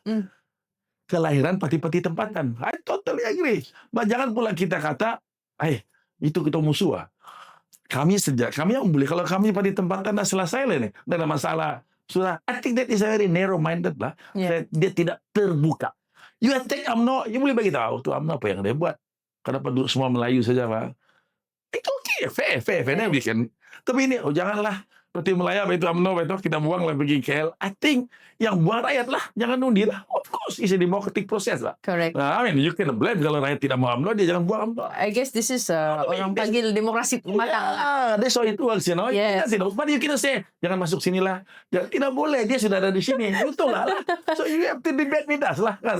Kelahiran parti-parti tempatan. I totally agree. Jangan pula kita kata, itu kita musuh. Kami yang boleh. Kalau kami parti tempatan dah selesai lah ni. Dah ada masalah. Sudah. I think that is very narrow-minded lah. Dia tidak terbuka. You attack UMNO, you boleh bagi tahu tu UMNO apa yang dia buat. Kenapa duduk semua Melayu saja, Pak? Itu okay. Fair. Then we can Tapi ini, janganlah seperti melayap itu UMNO itu kita buang lah pergi KL. I think yang buang rakyat lah, jangan undi lah. Of course, it's a democratic process lah. Correct. Nah, I mean, you can blame kalau rakyat tidak mau UMNO, dia jangan buang UMNO. I guess this is orang panggil demokrasi matang. That's how it works, you know. Yes. But you cannot say, jangan masuk sinilah. Tidak boleh, dia sudah ada di sini. Betul lah. So you have to debate with us lah. Kan?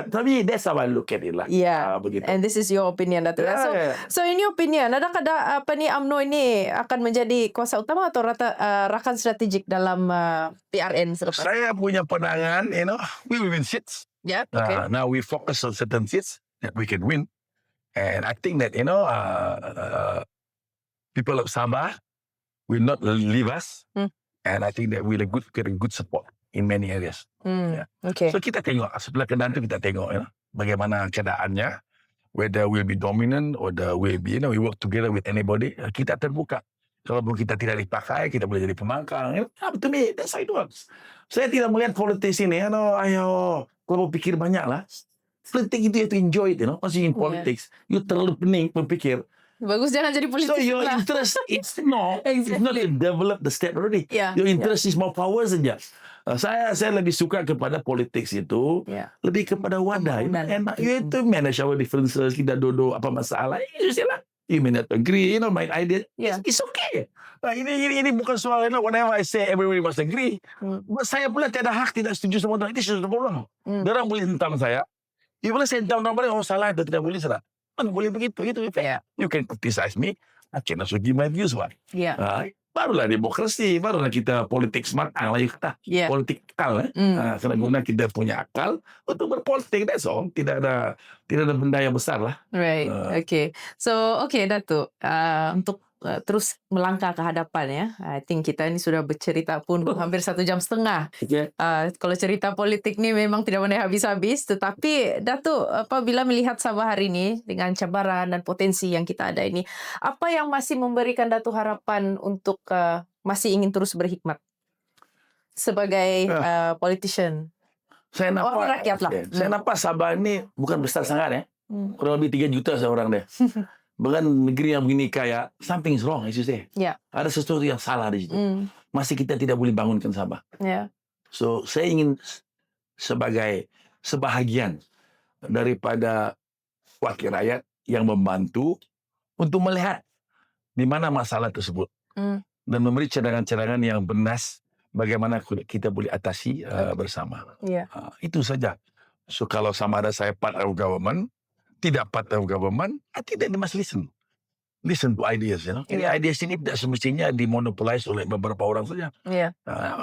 Tapi that's how I look at it lah. Yeah. Begitu. And this is your opinion, Datuk. So in your opinion, adakah UMNO ini akan menjadi kuasa utama atau rakan strategik dalam PRN selepas? Saya punya pandangan, you know, we will win seats. Yeah, okay. Now we focus on certain seats that we can win. And I think that, you know, people of Sabah will not leave us. And I think that we'll get a good support in many areas. Yeah. Okay. So kita tengok, sebelah kanan tu kita tengok, you know, bagaimana keadaannya. Whether we'll be dominant or we'll be, you know, we work together with anybody. Kita terbuka. Kalau kita tidak dipakai, kita boleh jadi pemangkang. To me, that's how it works. Saya tidak melihat politis ini, you know, ayo, kalau berpikir banyak lah. Politik itu, you have to enjoy it, you know. Once you're in politics, you terlalu pening berpikir. Bagus jangan jadi politik. So your interest, it's not to develop the state already. Yeah. Your interest is more power saja. Saya lebih suka kepada politik itu, lebih kepada wadah. And you have to manage our differences, kita duduk apa masalah, you see lah. You may not agree, you know, my idea. It's okay. Ini bukan soal, you know, whenever I say everybody must agree. Saya pula tiada hak tidak setuju sama orang. Itu sudah problem. Orang boleh hentam saya. You boleh saya hentam orang, oh salah, itu tidak boleh salah. Mana boleh begitu, itu. You can criticize me. I can also give my views, one. Barulah demokrasi, barulah kita politik smart, lagi kata. Politik akal, karena guna kita punya akal untuk berpolitik, that's all. Tidak ada benda yang besar lah. Right, okay. So, okay, Datuk. Untuk terus melangkah ke hadapan ya. I think kita ini sudah bercerita pun hampir 1.5 jam. Kalau cerita politik ni memang tidak boleh habis-habis. Tetapi Datuk, apabila melihat Sabah hari ini dengan cabaran dan potensi yang kita ada ini, apa yang masih memberikan Datuk harapan untuk masih ingin terus berhikmat sebagai politician? Saya nampak, orang rakyat lah. Saya nampak Sabah ini bukan besar sangat ya. Kurang lebih 3 juta seorang dia. Bahkan negeri yang begini kaya, something is wrong, as you say. Ada sesuatu yang salah di situ. Masih kita tidak boleh bangunkan Sabah. So, saya ingin sebagai sebahagian daripada wakil rakyat yang membantu untuk melihat di mana masalah tersebut. Dan memberi cadangan-cadangan yang bernas bagaimana kita boleh atasi bersama. Itu saja. So, kalau sama ada saya part of government, tidak part of government, I think that they must listen to ideas, you know. Ini ideas ini tidak semestinya dimonopolize oleh beberapa orang saja.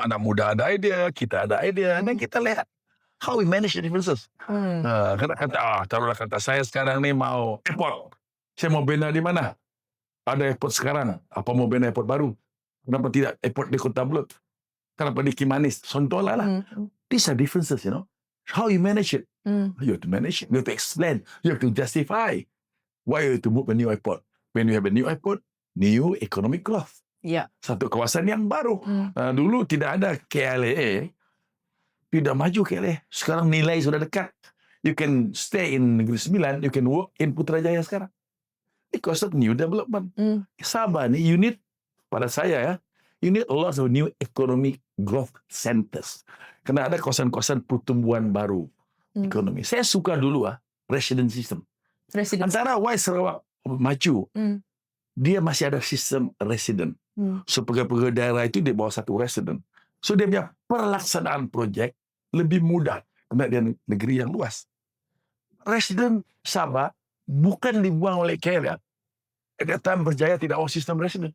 Anak muda ada idea, kita ada idea, dan kita lihat how we manage the differences. Taruhlah kata saya sekarang ni mau airport, saya mau bina di mana? Ada airport sekarang, apa mau bina airport baru? Kenapa tidak airport di Kota Belud? Kenapa di Kimanis? Contohlah lah. These are differences, you know. How you manage it? You have to manage it. You have to explain. You have to justify why you have to move a new airport. When you have a new airport, new economic growth. Satu kawasan yang baru. Dulu tidak ada KLAA. Tidak maju KLAA. Sekarang nilai sudah dekat. You can stay in Negeri Sembilan. You can work in Putrajaya sekarang. Because of new development. Sabah ni, you need, pada saya ya, you need a lot of new economic growth centers. Kena ada kawasan-kawasan pertumbuhan baru ekonomi. Saya suka dulu resident system. Antara why Sarawak maju, dia masih ada sistem resident. So pegawai daerah itu di bawah satu resident. So dia punya pelaksanaan projek lebih mudah karena dia negeri yang luas. Resident Sabah bukan dibuang oleh KL ya. At that time Berjaya tidak ada sistem resident.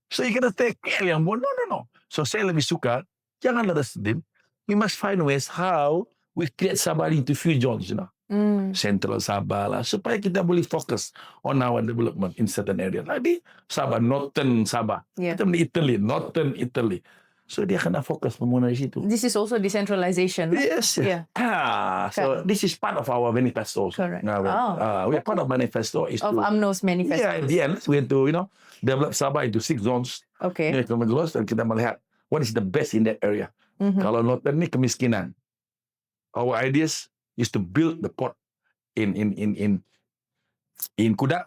So you kena take KL yang buat. No. So saya lebih suka, janganlah resident. We must find ways how we create Sabah into few zones, you know. Central Sabah lah, supaya kita boleh fokus on our development in certain area. Tadi Sabah, Northern Sabah. Kita di Italy, Northern Italy. So dia kena fokus pembangunan di situ. This is also decentralization. Yes. So this is part of our manifesto. Correct. We are part of manifesto is of UMNO's manifesto. At the end we have to, you know, develop Sabah into 6 zones. Okay. Economic growth, dan kita melihat what is the best in that area. Kalau Northern ni kemiskinan. Our ideas is to build the port in Kudak,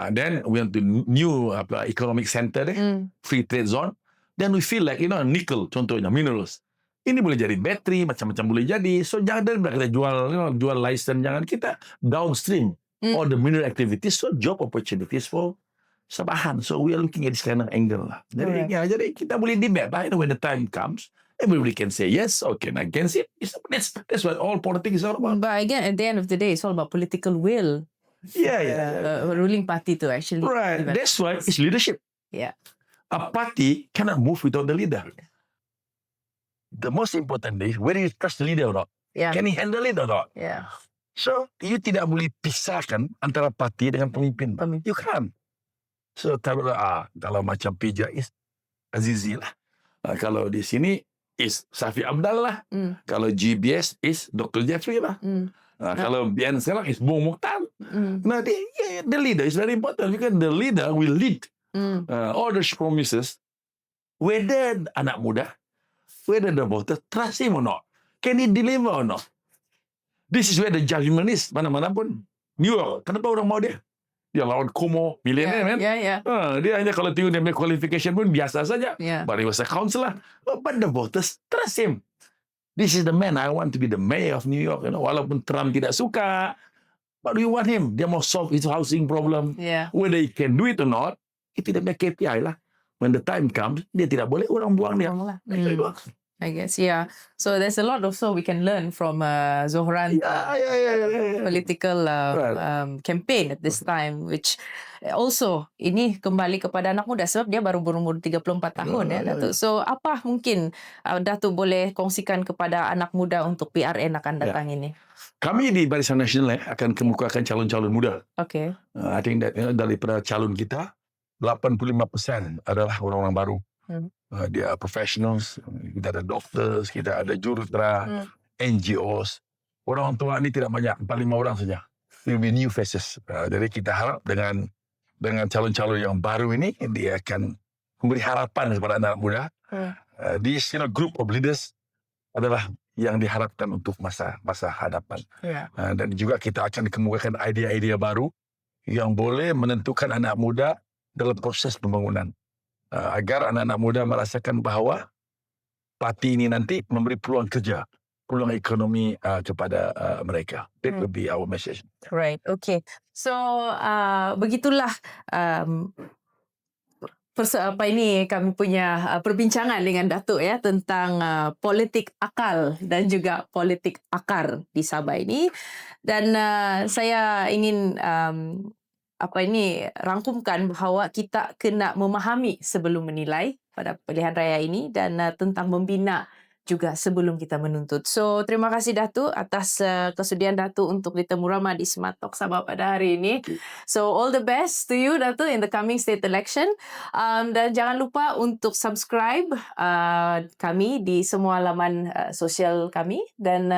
Then we went to new economic center free trade zone. Then we feel like nickel contohnya minerals. Ini boleh jadi battery, macam-macam boleh jadi. So jangan kita jual license, jangan kita downstream all the mineral activities. So job opportunities for Sabahan. So we are looking at this kind of angle lah. Jadi kita boleh debate lah. When the time comes, everybody can say yes or can against it. That's what all politics is all about. But again, at the end of the day, it's all about political will. Ruling party to actually. Right. That's why it's leadership. Yeah. A party cannot move without the leader. The most important is whether you trust the leader or not. Yeah. Can he handle it or not? Yeah. So you tidak boleh pisahkan antara parti dengan pemimpin. You can't. So kalau macam PJ is Azizi lah. Kalau di sini is Safi Abdal lah. Kalau GBS is Dr. Jeffrey lah. Kalau BN sekarang is Bung Mokhtar. Nah, the leader is very important because the leader will lead all the promises. Whether anak muda, whether the voter trust him or not, can he deliver or not? This is where the judgment is. Mana-mana pun. New York, kenapa orang mau dia? Dia lawan Kumo, millionaire man. Dia hanya kalau tengok dia punya qualification pun biasa saja. But he was a councillor. But the voters trust him. This is the man I want to be the mayor of New York. Walaupun Trump tidak suka, but we want him. Dia mau solve his housing problem. Whether he can do it or not, itu dia punya KPI lah. When the time comes, dia tidak boleh orang buang dia. I guess, yeah. So there's a lot also we can learn from Zohran political campaign at this time, which also ini kembali kepada anak muda sebab dia baru berumur 34 tahun Datuk. So apa mungkin Datuk boleh kongsikan kepada anak muda untuk PRN akan datang ini? Kami di Barisan Nasional akan kemukakan calon-calon muda. Okay. I think that daripada calon kita 85% adalah orang-orang baru. Dia professionals, kita ada doctors, kita ada jurutera, NGOs. Orang tua ni tidak banyak, 4-5 orang saja. It will be new faces. Jadi kita harap dengan calon-calon yang baru ini, dia akan memberi harapan kepada anak muda. This group of leaders adalah yang diharapkan untuk masa hadapan. Dan juga kita akan kemukakan idea-idea baru yang boleh menentukan anak muda dalam proses pembangunan. Agar anak-anak muda merasakan bahawa parti ini nanti memberi peluang kerja, peluang ekonomi kepada mereka. That will be our message. Right, okay. So, begitulah kami punya perbincangan dengan Datuk tentang politik akal dan juga politik akar di Sabah ini. Dan saya ingin rangkumkan bahawa kita kena memahami sebelum menilai pada pilihan raya ini dan tentang membina juga sebelum kita menuntut. So, terima kasih Datuk atas kesudian Datuk untuk ditemu ramah di Smart Talk Sabah pada hari ini. So, all the best to you Datuk in the coming state election. Dan jangan lupa untuk subscribe kami di semua laman sosial kami dan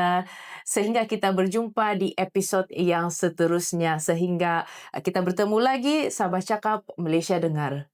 sehingga kita berjumpa di episod yang seterusnya, sehingga kita bertemu lagi. Sabah Cakap, Malaysia Dengar.